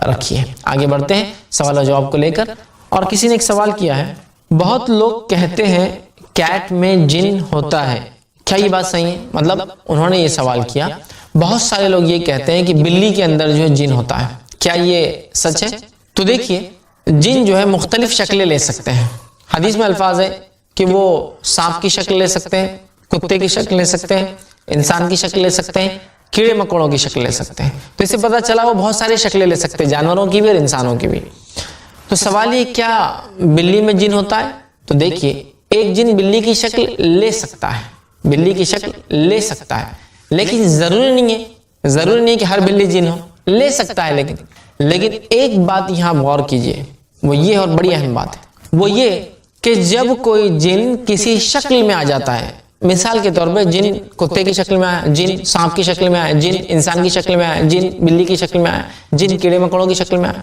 रखी है। आगे बढ़ते हैं सवाल और जवाब को लेकर। और किसी ने एक सवाल किया है, बहुत लोग कहते हैं कैट में जिन होता है, क्या ये बात सही है? मतलब उन्होंने ये सवाल किया, बहुत सारे लोग ये कहते हैं कि बिल्ली के अंदर जो है जिन होता है, क्या ये सच है? तो देखिए, जिन जो है मुख्तलिफ शक्लें ले सकते हैं। हदीस में अल्फाज है कि वो सांप की शक्ल ले सकते हैं, कुत्ते की शक्ल ले सकते हैं, इंसान की शक्ल ले सकते हैं, कीड़े मकोड़ों की शक्ल ले सकते हैं। तो इससे पता चला वो बहुत सारी शक्लें ले सकते हैं, जानवरों की भी और इंसानों की भी। तो सवाल ये, क्या बिल्ली में जिन होता है? तो देखिए, एक जिन बिल्ली की शक्ल ले सकता है, बिल्ली की शक्ल ले सकता है, लेकिन जरूरी नहीं है कि हर बिल्ली जिन हो, ले सकता है। लेकिन एक बात यहां गौर कीजिए, वो ये और बड़ी अहम बात है, वो ये कि जब कोई जिन किसी शक्ल में आ जाता है, मिसाल के तौर पे जिन कुत्ते की शक्ल में आया, जिन सांप की शक्ल में आया, जिन इंसान की शक्ल में आया, जिन बिल्ली की शक्ल में आया, जिन कीड़े मकोड़ों की शक्ल में आया,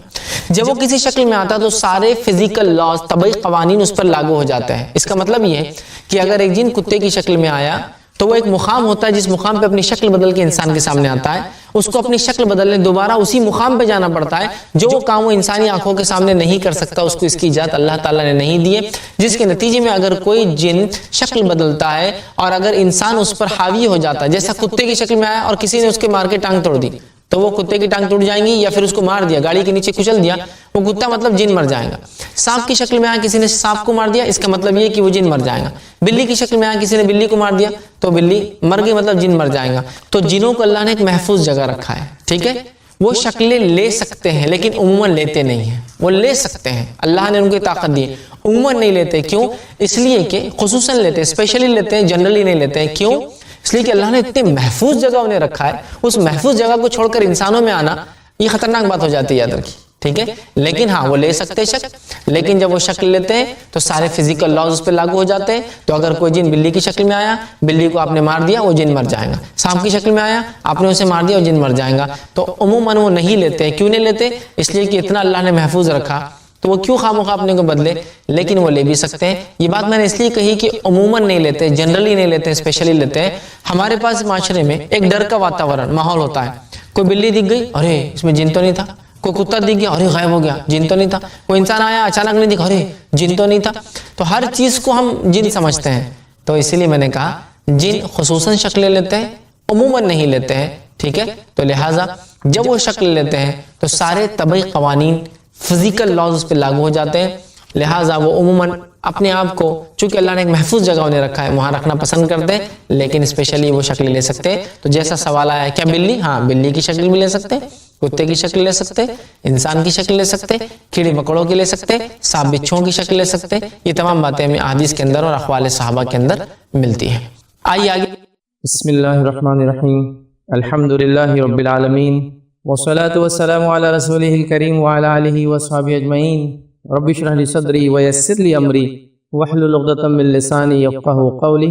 जब वो किसी शक्ल में आता है तो सारे फिजिकल लॉज, तबई कवानीन उस पर लागू हो जाते हैं। इसका मतलब ये है कि अगर एक जिन कुत्ते की शक्ल में आया तो वो एक मुकाम होता है, जिस मुकाम पे अपनी शक्ल बदल के इंसान के सामने आता है, उसको अपनी शक्ल बदलने दोबारा उसी मुकाम पे जाना पड़ता है। जो वो काम वो इंसानी आंखों के सामने नहीं कर सकता, उसको इसकी इजाजत अल्लाह ताला ने नहीं दी है, जिसके नतीजे में अगर कोई जिन शक्ल बदलता है और अगर इंसान उस पर हावी हो जाता है, जैसा कुत्ते की शक्ल में आया और किसी ने उसके मार के टांग तोड़ दी, तो वो कुत्ते की टांग टूट जाएंगी, या फिर उसको मार दिया, गाड़ी के नीचे कुचल दिया, वो कुत्ता मतलब जिन मर जाएगा। सांप की शक्ल में आया, किसी ने सांप को मार दिया, इसका मतलब ये कि वो जिन मर जाएगा। बिल्ली की शक्ल में आया, किसी ने बिल्ली को मार दिया, तो बिल्ली मर गई, मतलब जिन मर जाएगा। तो जिनों को अल्लाह ने एक महफूज जगह रखा है, ठीक है। वो शक्लें ले सकते हैं लेकिन उम्मन लेते नहीं है। वो ले सकते हैं, अल्लाह ने उनको ताकत दी है, उम्मन नहीं लेते। क्यों? इसलिए कि खुसूसन लेते हैं, स्पेशली लेते हैं, जनरली नहीं लेते हैं। क्यों? इसलिए कि अल्लाह ने इतनी महफूज जगह उन्हें रखा है, उस महफूज जगह को छोड़कर इंसानों में आना ये खतरनाक बात हो जाती है, याद रखिए, ठीक है। लेकिन हाँ, वो ले सकते हैं शक्ल, लेकिन जब वो शक्ल लेते हैं तो सारे फिजिकल लॉज उस पर लागू हो जाते हैं। तो अगर कोई जिन बिल्ली की शक्ल में आया, बिल्ली को आपने मार दिया, वो जिन मर जाएगा। सांप की शक्ल में आया, आपने उसे मार दिया, वो जिन मर जाएगा। तो उमूमन वो नहीं लेते। क्यों नहीं लेते? इसलिए कि इतना अल्लाह ने महफूज रखा, तो वो क्यों खामोखा अपने को बदले, लेकिन वो ले भी सकते हैं। ये बात मैंने इसलिए कही कि उमूमन नहीं लेते, जनरली नहीं लेते, स्पेशली लेते हैं। हमारे पास माशरे में एक डर का वातावरण, माहौल होता है। कोई बिल्ली दिख गई, अरे इसमें जिन तो नहीं था। कोई कुत्ता दिख गया, अरे गायब हो गया, जिन तो नहीं था। कोई इंसान आया, अचानक नहीं दिखा, अरे जिन तो नहीं था। तो हर चीज को हम जिन समझते हैं। तो इसीलिए मैंने कहा जिन खुसूसन शक्ल लेते हैं, उमूमन नहीं लेते हैं, ठीक है। तो लिहाजा जब वो शक्ल लेते हैं तो सारे तबई कवानीन, फिजिकल लॉज उस पर लागू हो जाते हैं। लिहाजा वो उमूमन अपने आप को, चूंकि अल्लाह ने एक महफूज जगह उन्हें रखा है, वहां रखना पसंद करते हैं, लेकिन स्पेशली वो शक्ल ले सकते हैं। तो जैसा सवाल आया, क्या बिल्ली? हाँ, बिल्ली की शक्ल भी ले सकते हैं, कुत्ते की शक्ल ले सकते हैं, इंसान की शक्ल ले सकते हैं, कीड़े मकोड़ों की ले सकते हैं, सांप बिच्छुओं की शक्ल ले सकते हैं। ये तमाम बातें हमें हदीस के अंदर और अक़वाल सहाबा के अंदर मिलती है। आइए आगे। बिस्मिल्लाहिर्रहमानिर्रहीम, अल्हम्दुलिल्लाहि रब्बिल आलमीन, वस्सलातु वस्सलामु अला रसूलिहिल करीम व अला आलिहि व अस्हाबिहि अजमईन। रब्बि इश्रह ली सदरी व यस्सिर ली अमरी वहलुल उक़दतम मिन लिसानी यफ़क़हू क़ौली।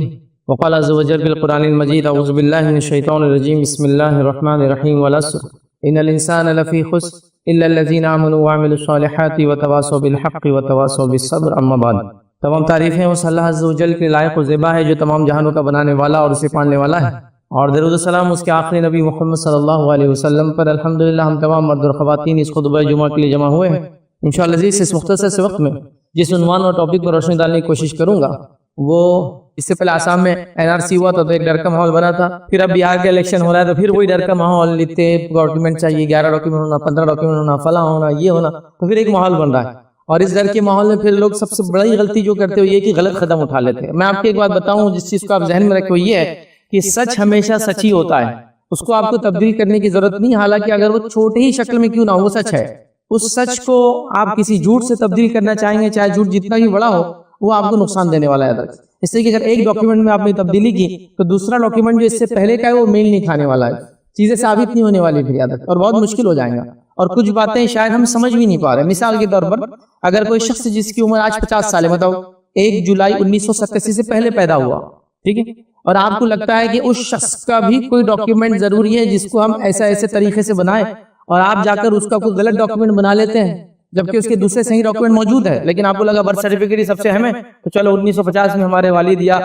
व क़ाल अज़्ज़ा व जल्ल फ़िल क़ुरआनिल मजीद, अऊज़ु बिल्लाहि मिनश शैतानिर रजीम, बिस्मिल्लाहिर रहमानिर रहीम, वल अस्र इन्नल इंसाना लफ़ी ख़ुस्र इल्ला लज़ीना आमनू व अमिलुस सालिहाति व तवासौ बिल हक़्क़ि व तवासौ बिस सब्र। अम्मा बाद। तमाम तारीफ़ें उस अल्लाह अज़्ज़ा व जल्ल के लायक़ व ज़िबा है जो तमाम जहानों का बनाने वाला और उसे पालने वाला है। और दरूद सलाम उसके आखिरी नबी मोहम्मद सल्लल्लाहु अलैहि वसल्लम पर। अल्हम्दुलिल्लाह हम तमाम मर्द और ख़वातीन इस खुतबा जुमा के लिए जमा हुए हैं। इंशाअल्लाह अज़ीज़ इस मुख्तसर से वक्त में जिस उन्वान और टॉपिक पर रोशनी डालने की कोशिश करूँगा, वो इससे पहले आसाम में NRC हुआ था तो एक डर का माहौल बना था। फिर अब बिहार का इलेक्शन हो रहा है तो फिर वही डर का माहौल, इतने डॉक्यूमेंट चाहिए, 11 डॉक्यूमेंट होना, 15 डॉक्यूमेंट होना, फला होना, ये होना, तो फिर एक माहौल बन रहा है। और इस डर के माहौल में फिर लोग सबसे बड़ी गलती जो करते हो ये कि गलत कदम उठा लेते हैं। मैं आपको एक बात बताऊं, जिस चीज को आप जहन में रखे, ये है कि सच हमेशा सच ही होता है, उसको आपको तब्दील करने की जरूरत नहीं। हालांकि अगर वो छोटे ही शक्ल में क्यों ना हो, वो सच है। उस सच को आप किसी झूठ से तब्दील करना चाहेंगे, चाहे झूठ जितना भी बड़ा हो, वो आपको नुकसान देने वाला है। इसलिए कि अगर एक डॉक्यूमेंट में आपने तब्दीली की तो दूसरा डॉक्यूमेंट जो इससे पहले का है वो मेल नहीं खाने वाला है, चीजें साबित नहीं होने वाली फिर याद, और बहुत मुश्किल हो जाएगा। और कुछ बातें शायद हम समझ भी नहीं पा रहे। मिसाल के तौर पर अगर कोई शख्स जिसकी उम्र आज 50 साल है, बताओ 1 जुलाई 1987 से पहले पैदा हुआ, ठीक है, और आपको लगता है कि उस शख्स का भी कोई डॉक्यूमेंट जरूरी है जिसको हम ऐसे तरीके से बनाए, और आप जाकर उसका कोई गलत डॉक्यूमेंट बना लेते हैं जबकि उसके दूसरे सही डॉक्यूमेंट मौजूद है। लेकिन आपको लगा बर्थ सर्टिफिकेट ही सबसे अहम है, तो चलो 1950 में हमारे वालिद या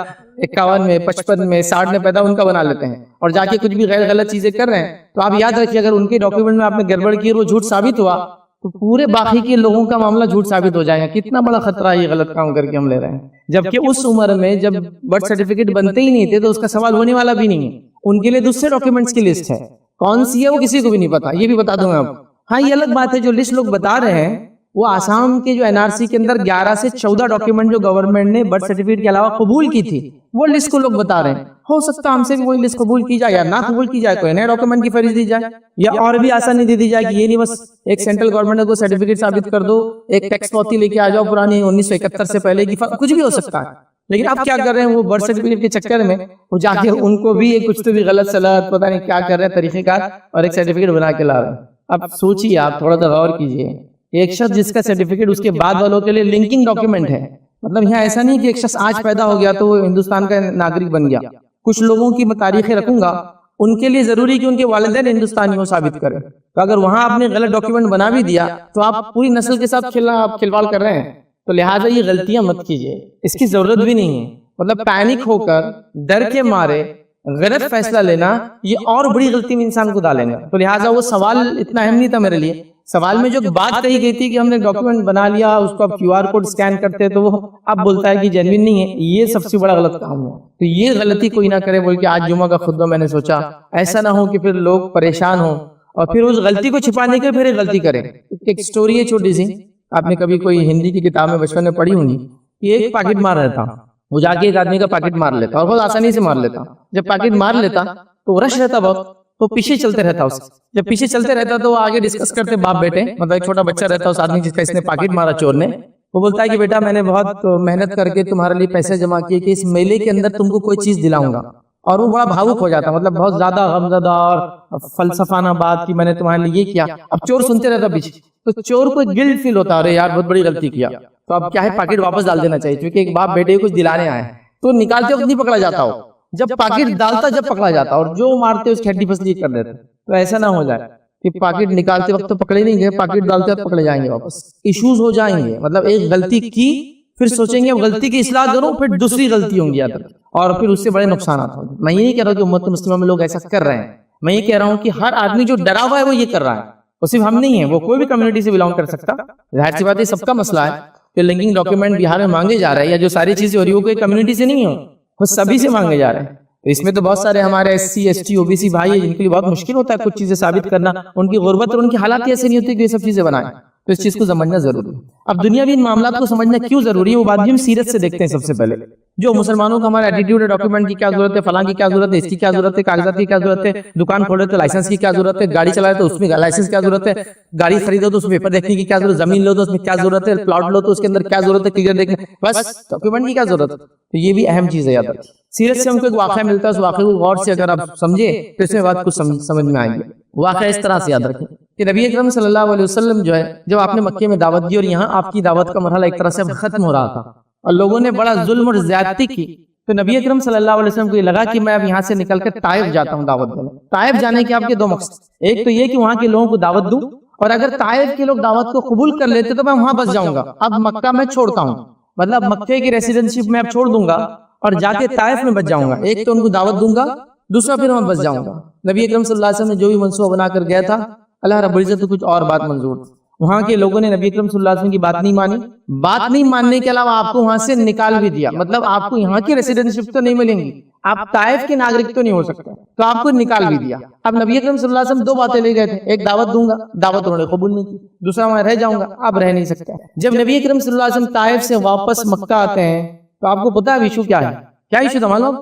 51 में, 55 में, 60 में पैदा, उनका बना लेते हैं, और जाके कुछ भी गलत चीजें कर रहे हैं। तो आप याद रखिए, अगर उनके डॉक्यूमेंट में आपने गड़बड़ की और वो झूठ साबित हुआ तो पूरे बाकी के लोगों का मामला झूठ साबित हो जाएगा। कितना बड़ा खतरा है ये गलत काम करके हम ले रहे हैं, जबकि उस उम्र में जब बर्थ सर्टिफिकेट बनते ही नहीं थे तो उसका सवाल होने वाला भी नहीं है। उनके लिए दूसरे डॉक्यूमेंट्स की लिस्ट है, कौन सी है वो किसी को भी नहीं पता, ये भी बता दूंगा आप। हाँ, ये अलग बात है जो लिस्ट लोग बता रहे हैं वो आसाम के जो एनआरसी के अंदर 11 से 14 डॉक्यूमेंट जो गवर्नमेंट ने बर्थ सर्टिफिकेट के अलावा कबूल की थी वो लिस्ट को लोग बता रहे हैं। हो सकता है हमसे भी वही लिस्ट कबूल की जाए या ना कबूल की जाए, कोई नए डॉक्यूमेंट की फरीज दी जाए या और भी आसानी दे दी जाए कि ये नहीं बस एक सेंट्रल गवर्नमेंट को सर्टिफिकेट साबित कर दो, एक टैक्स पावती लेके आ जाओ पुरानी 1971 से पहले की, कुछ भी हो सकता है। लेकिन आप क्या कर रहे हैं, वो बर्थ सर्टिफिकेट के चक्कर में वो जाके उनको भी एक कुछ तो भी गलत सलाह पता नहीं क्या कर रहे हैं तरीकेकार और एक सर्टिफिकेट बना के ला रहे हैं। अब सोचिए, आप थोड़ा सा गौर कीजिए, एक शख्स जिसका सर्टिफिकेट उसके बाद वालों के लिए लिंकिंग डॉक्यूमेंट है, मतलब यहाँ ऐसा नहीं कि एक शख्स आज पैदा हो गया तो वो हिंदुस्तान का नागरिक बन गया। कुछ लोगों की मैं तारीखें रखूंगा, उनके लिए जरूरी कि उनके वालिदैन हिंदुस्तानी हो साबित करें, तो अगर वहां आपने गलत डॉक्यूमेंट बना भी दिया तो आप पूरी नस्ल के साथ खिलवाड़ कर रहे हैं। तो लिहाजा ये गलतियां मत कीजिए, इसकी जरूरत भी नहीं है। मतलब पैनिक होकर डर के मारे गलत फैसला लेना ये और बड़ी गलती में इंसान को डालेगा। तो लिहाजा वो सवाल इतना अहम नहीं था मेरे लिए। सवाल में जो बात कही गई थी कि हमने डॉक्यूमेंट बना लिया, उसको अब QR कोड स्कैन करते हैं तो वो अब बोलता है कि जेन्युइन नहीं है, ये सबसे बड़ा गलत काम है। तो ये गलती कोई ना करे बोल के आज जुमा का खुतबा मैंने सोचा, ऐसा ना हो कि फिर लोग परेशान हो और फिर उस गलती को छिपाने के फिर एक गलती करें। एक स्टोरी है छोटी सी, आपने कभी कोई हिंदी की किताब में बचपन में पढ़ी होंगी कि एक पॉकेट मार रहता, वो जाके एक आदमी का पॉकेट मार लेता और बहुत आसानी से मार लेता। जब पॉकेट मार लेता तो रश रहता बहुत, तो पीछे चलते रहता उसके। जब पीछे चलते रहता तो आगे डिस्कस करते बाप बेटे, मतलब एक छोटा बच्चा रहता उस आदमी जिसका इसने पॉकेट मारा चोर ने, वो बोलता है कि बेटा मैंने बहुत मेहनत करके तुम्हारे लिए पैसे जमा किए कि इस मेले के अंदर तुमको कोई चीज दिलाऊंगा। और वो बड़ा भावुक हो जाता, मतलब बहुत ज्यादा गमज़दा और फलसफाना बात कि मैंने तुम्हारे लिए ये किया। अब चोर सुनते रहता पीछे, तो चोर को गिल्ट फील होता, अरे यार बहुत बड़ी गलती किया, तो अब क्या है पॉकेट वापस डाल देना चाहिए, क्योंकि एक बाप बेटे को कुछ दिलाने आए तो निकालते वक्त नहीं पकड़ा जाता हो, जब पॉकेट डालता जब पकड़ा जाता, और जो मारते उसकी हड्डी पसली कर देते। तो ऐसा ना हो जाए कि पॉकेट निकालते वक्त तो पकड़े नहीं गए, पॉकेट डालते वक्त पकड़े जाएंगे, वापस इश्यूज हो जाएंगे। मतलब एक गलती की फिर सोचेंगे अब गलती की इस्लाह करूं, फिर दूसरी गलती होंगी और फिर उससे बड़े नुकसान होंगे। मैं ये नहीं कह रहा हूं कि उम्मत मुस्लिमा में लोग ऐसा कर रहे हैं, मैं ये कह रहा हूं कि हर आदमी जो डरा हुआ है वो ये कर रहा है, वो सिर्फ हम नहीं है, वो कोई भी कम्युनिटी से बिलोंग कर सकता। जाहिर सी बात है सबका मसला है कि लिंकिंग डॉक्यूमेंट बिहार में मांगे जा रहे हैं, या जो सारी चीजें हो रही है वो कोई कम्युनिटी से नहीं हो, वो सभी से मांगे जा रहे हैं। तो इसमें तो बहुत सारे हमारे SC ST OBC भाई है जिनके लिए बहुत मुश्किल होता है कुछ चीजें साबित करना, उनकी गुर्बत और उनकी हालात ऐसे नहीं होती कि ये सब चीजें बनाए। तो इस चीज को समझना जरूरी है। अब दुनियावी इन मामलों को समझना क्यों जरूरी है वो बात भी हम सीरत से देखते हैं। सबसे पहले जो मुसलमानों का हमारा एटीट्यूड है, डॉक्यूमेंट की क्या जरूरत है, फलां की क्या जरूरत है, इसकी क्या जरूरत है, कागजात की क्या जरूरत है, दुकान खोले तो लाइसेंस की क्या जरूरत है, गाड़ी चलाए तो उसमें लाइसेंस की क्या जरूरत है, गाड़ी खरीदो तो उसमें पेपर देखने की क्या जरूरत, जमीन लो तो उसमें क्या जरूरत है, प्लॉट लो तो उसके अंदर क्या जरूरत है, क्लियर देखने, बस डॉक्यूमेंट की क्या जरूरत है। तो ये भी अहम चीज है। याद रखिए सीरत से हमको एक वाक़या मिलता है, उस वाक़े को गौर से अगर आप समझे तो इसमें बात कुछ समझ में आएगी। वाक़या इस तरह से याद रखें कि नबी अकरम सल्लल्लाहु अलैहि वसल्लम जो है जब आपने मक्के में दावत दी और यहाँ आपकी दावत का मरहला एक तरह से खत्म हो रहा था और लोगों ने बड़ा जुल्म और ज्यादती की, तो नबी अकरम सल्लल्लाहु अलैहि वसल्लम को ये लगा कि मैं अब यहाँ से निकलकर ताइफ जाता हूँ दावत देने। ताइफ जाने के आपके दो मकसद, एक तो ये कि वहाँ के लोगों को दावत दूं, और अगर ताइफ के लोग दावत को कबूल कर लेते तो मैं वहां बस जाऊंगा। अब मक्का में छोड़ता हूँ, मतलब मक्के की रेसिडेंशिप में अब छोड़ दूंगा और जाके ताइफ में बच जाऊंगा। एक तो उनको दावत दूंगा, दूसरा फिर वहां बच जाऊंगा। नबी अकरम सल्लल्लाहु अलैहि वसल्लम ने जो भी मनसूबा बनाकर गया था, अल्लाह रब्बुल इज्जत को कुछ और बात मंजूर थी। वहां के लोगों ने नबी अकरम सल्लल्लाहु अलैहि वसल्लम की बात नहीं मानी। बात नहीं मानने के अलावा आपको वहां से निकाल भी दिया, मतलब आपको यहाँ की रेसिडेंशिप तो नहीं मिलेंगी, आप ताइफ के नागरिक तो नहीं हो सकते, तो आपको निकाल भी दिया। अब नबी अकरम सल्लल्लाहु अलैहि वसल्लम दो बातें ले गए थे, एक दावत दूंगा, दावत उन्होंने कबूल नहीं की, दूसरा वहां रह जाऊंगा, अब रह नहीं सकता। जब नबी अकरम सल्लल्लाहु अलैहि वसल्लम ताइफ से वापस मक्का आते हैं तो आपको पता है इशू क्या है? क्या इशू था मालूम?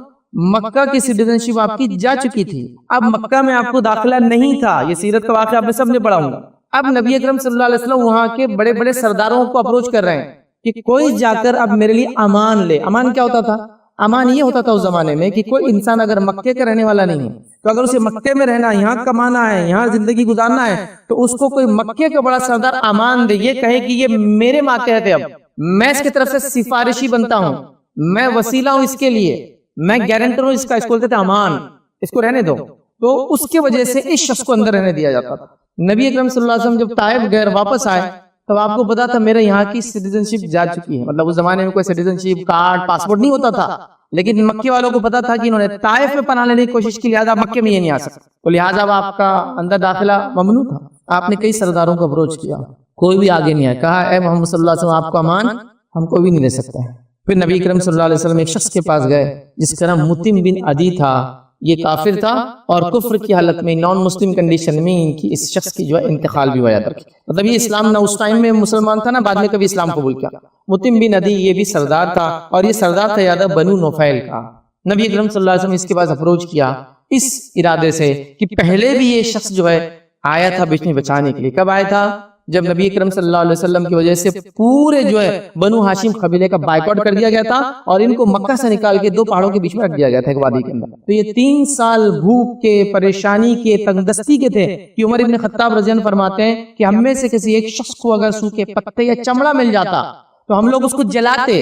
मक्का की सिटीजनशिप आपकी जा चुकी थी, अब मक्का में आपको दाखिला नहीं था। ये सीरत का वाक़या आपने सबने पढ़ा होगा। अब नबी अकरम सल्लल्लाहु अलैहि वसल्लम वहां के बड़े बड़े सरदारों को अप्रोच कर रहे हैं कि कोई जाकर अब मेरे लिए अमान ले। अमान क्या होता था? अमान ये होता था उस जमाने में कि कोई इंसान अगर मक्के का रहने वाला नहीं है तो अगर उसे मक्के में रहना, यहाँ कमाना है, यहाँ जिंदगी गुजारना है, तो उसको कोई मक्के का बड़ा सरदार अमान दे, ये कहे कि ये मेरे मातहत है, अब मैं इसकी तरफ से सिफारिशी बनता हूँ, मैं वसीला हूँ इसके लिए, मैं गारंटर हूँ इसका, इसको बोलते थे अमान, इसको रहने दो। तो उसके वजह से इस शख्स को अंदर रहने दिया जाता था। नबी अकरम सल्लल्लाहु अलैहि वसल्लम जब ताइफ गए वापस आए तब आपको पता था मेरे यहाँ की सिटीजनशिप जा चुकी है। मतलब उस जमाने में कोई सिटीजनशिप कार्ड पासपोर्ट नहीं होता था, लेकिन मक्के वालों को पता था कि इन्होंने ताइफ में पनाह लेने की कोशिश की, लिहाजा मक्के में ये नहीं आ सकते, तो लिहाजा आपका अंदर दाखिला ममनू था। आपने कई सरदारों को अप्रोच किया, कोई भी आगे नहीं आया, कहा ए मोहम्मद सल्लल्लाहु अलैहि वसल्लम आपको अमान, हम कोई भी नहीं दे सकता है। फिर नबी करीम सल्लल्लाहु अलैहि वसल्लम एक शख्स के पास गए जिसका नाम मुतिम बिन अदी था। ये काफिर था और कुफ्र की हालत में, नॉन मुस्लिम कंडीशन में इनकी इस शख्स की जो है इंतकाल भी हुआ था। मतलब ये इस्लाम ना उस टाइम में मुसलमान था ना बाद में कभी इस्लाम कबूल किया। मुतिम बिन अदी ये भी सरदार था और ये सरदार था यादव बनु नौफैल का। नबी अकरम सल्लल्लाहु अलैहि वसल्लम इसके पास अप्रोच किया इस इरादे से कि पहले भी ये शख्स जो है आया था बीच में बचाने के लिए। कब आया था? जब नबी अकरम सल्लल्लाहु अलैहि वसल्लम की वजह से पूरे जो है बनु हाशिम कबीले का बाइकआउट कर दिया गया था और इनको मक्का से निकाल के 2 पहाड़ों के बीच में रख दिया गया था एक वादी के अंदर। तो ये 3 साल भूख के, परेशानी के, तंगदस्ती के थे कि उमर इब्न खत्ताब रज़ियल्लाहु अन्हु फरमाते हैं कि हम में से किसी एक शख्स को अगर सूखे पत्ते या चमड़ा मिल जाता तो हम लोग उसको जलाते,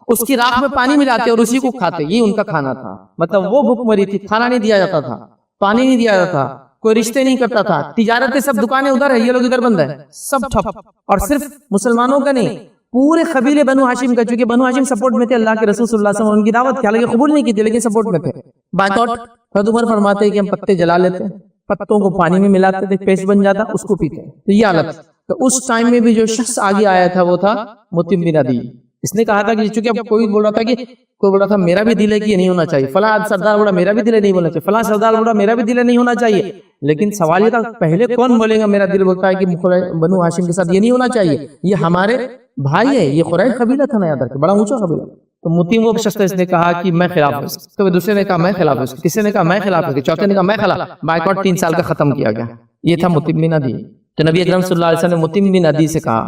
उसकी राख में पानी मिलाते और उसी को खाते। ये उनका खाना था। मतलब वो भूखमरी थी, खाना नहीं दिया जाता था, पानी नहीं दिया जाता था, कोई रिश्ते नहीं करता था, तिजारतें सब दुकानें उधर है, ये लोग इधर बंद है, सब ठप। और सिर्फ मुसलमानों का नहीं, पूरे कबीले बनु हाशिम का, चूंकि बनु हाशिम सपोर्ट में थे अल्लाह के रसूल सल्लल्लाहु अलैहि वसल्लम, उनकी दावत हालांकि कबूल नहीं की थी लेकिन सपोर्ट में थे। बाइकआउट। हज़रत उमर फरमाते हैं कि हम पत्ते जला लेते, पत्तों को पानी में मिलाते थे, पेस्ट बन जाता, उसको पीते। तो ये हालत। तो उस टाइम में भी जो शख्स आगे आया था वो था मुतिम बिन अदी। इसने कहा था कि चूंकि अब कोई बोल रहा था कि कोई बोल रहा था मेरा भी दिल है कि ये नहीं होना चाहिए, फला सरदार बोला मेरा भी दिल है नहीं बोलना चाहिए, फला सरदार बोला मेरा भी दिल है नहीं होना चाहिए। लेकिन सवाल ये था पहले कौन बोलेगा मेरा दिल बोलता है कि बनु हाशिम के साथ ये नहीं होना चाहिए, ये हमारे भाई है, ये कुरैश कबीला था ना याद रखे, बड़ा ऊंचा कबीला। तो मुतिम वो शख्स इसने कहा कि मैं खिलाफ हूं, तो दूसरे ने कहा मैं खिलाफ हूं, तीसरे ने कहा मैं खिलाफ हूं, चौथे ने कहा मैं खिलाफ। बाइकआउट 3 साल का खत्म किया गया। ये था मुतिम बिन अदी। तो नबी अकरम सल्लल्लाहु अलैहि वसल्लम ने मुतिम बिन अदी से कहा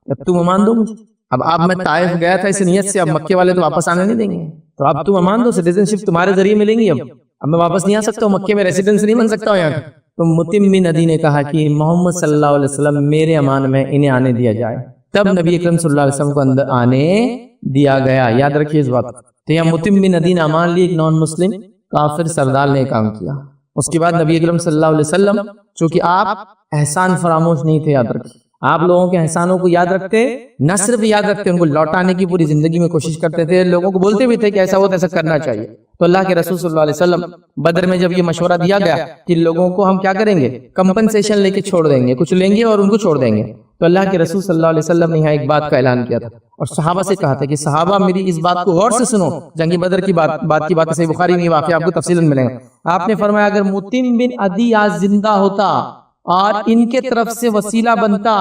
अब तुम अमान दो मुझे। अब मैं ताइफ गया था इस नियत से, अब मक्के वाले तो वापस आने नहीं देंगे, तो अब तुम अमान दो, सिटीजनशिप तुम्हारे जरिए मिलेंगी। अब मैं वापस नहीं आ सकता हूँ, मक्के में रेसिडेंस नहीं बन सकता हूँ यहाँ। तो मुतिम बिन अदी ने कहा कि मोहम्मद सल्लल्लाहु अलैहि वसल्लम मेरे अमान में, इन्हें आने दिया जाए। तब नबी अकरम सल्लल्लाहु अलैहि वसल्लम को अंदर आने दिया गया। याद रखिए इस बात। तो यहाँ मुतिम बिन अदी ने अमान ली, एक नॉन मुस्लिम काफिर सरदार ने काम किया। उसके बाद नबी अकरम सल्लल्लाहु अलैहि वसल्लम, चूंकि आप एहसान फरामोश नहीं थे, याद रखिए, आप लोगों के एहसानों को याद रखते, न सिर्फ याद रखते, उनको लौटाने की पूरी जिंदगी में कोशिश करते थे। लोगों को बोलते भी थे कि ऐसा हो तो ऐसा करना चाहिए। तो अल्लाह के रसूल सल्लल्लाहु अलैहि वसल्लम बदर में जब ये मशवरा दिया गया कि लोगों को हम क्या करेंगे, कंपनसेशन लेके छोड़ देंगे, कुछ लेंगे और उनको छोड़ देंगे, तो अल्लाह के रसूल सल्लल्लाहु अलैहि वसल्लम ने यहाँ एक बात का ऐलान किया था और सहाबा से कहा था कि सहाबा मेरी इस बात को गौर से सुनो। जंगी बदर की बात की बात सही बुखारी में वाक़या आपको तफसीलन मिलेगा। आपने फरमाया अगर मुतिम बिन अदी आज जिंदा होता और इनके तरफ से वसीला बनता,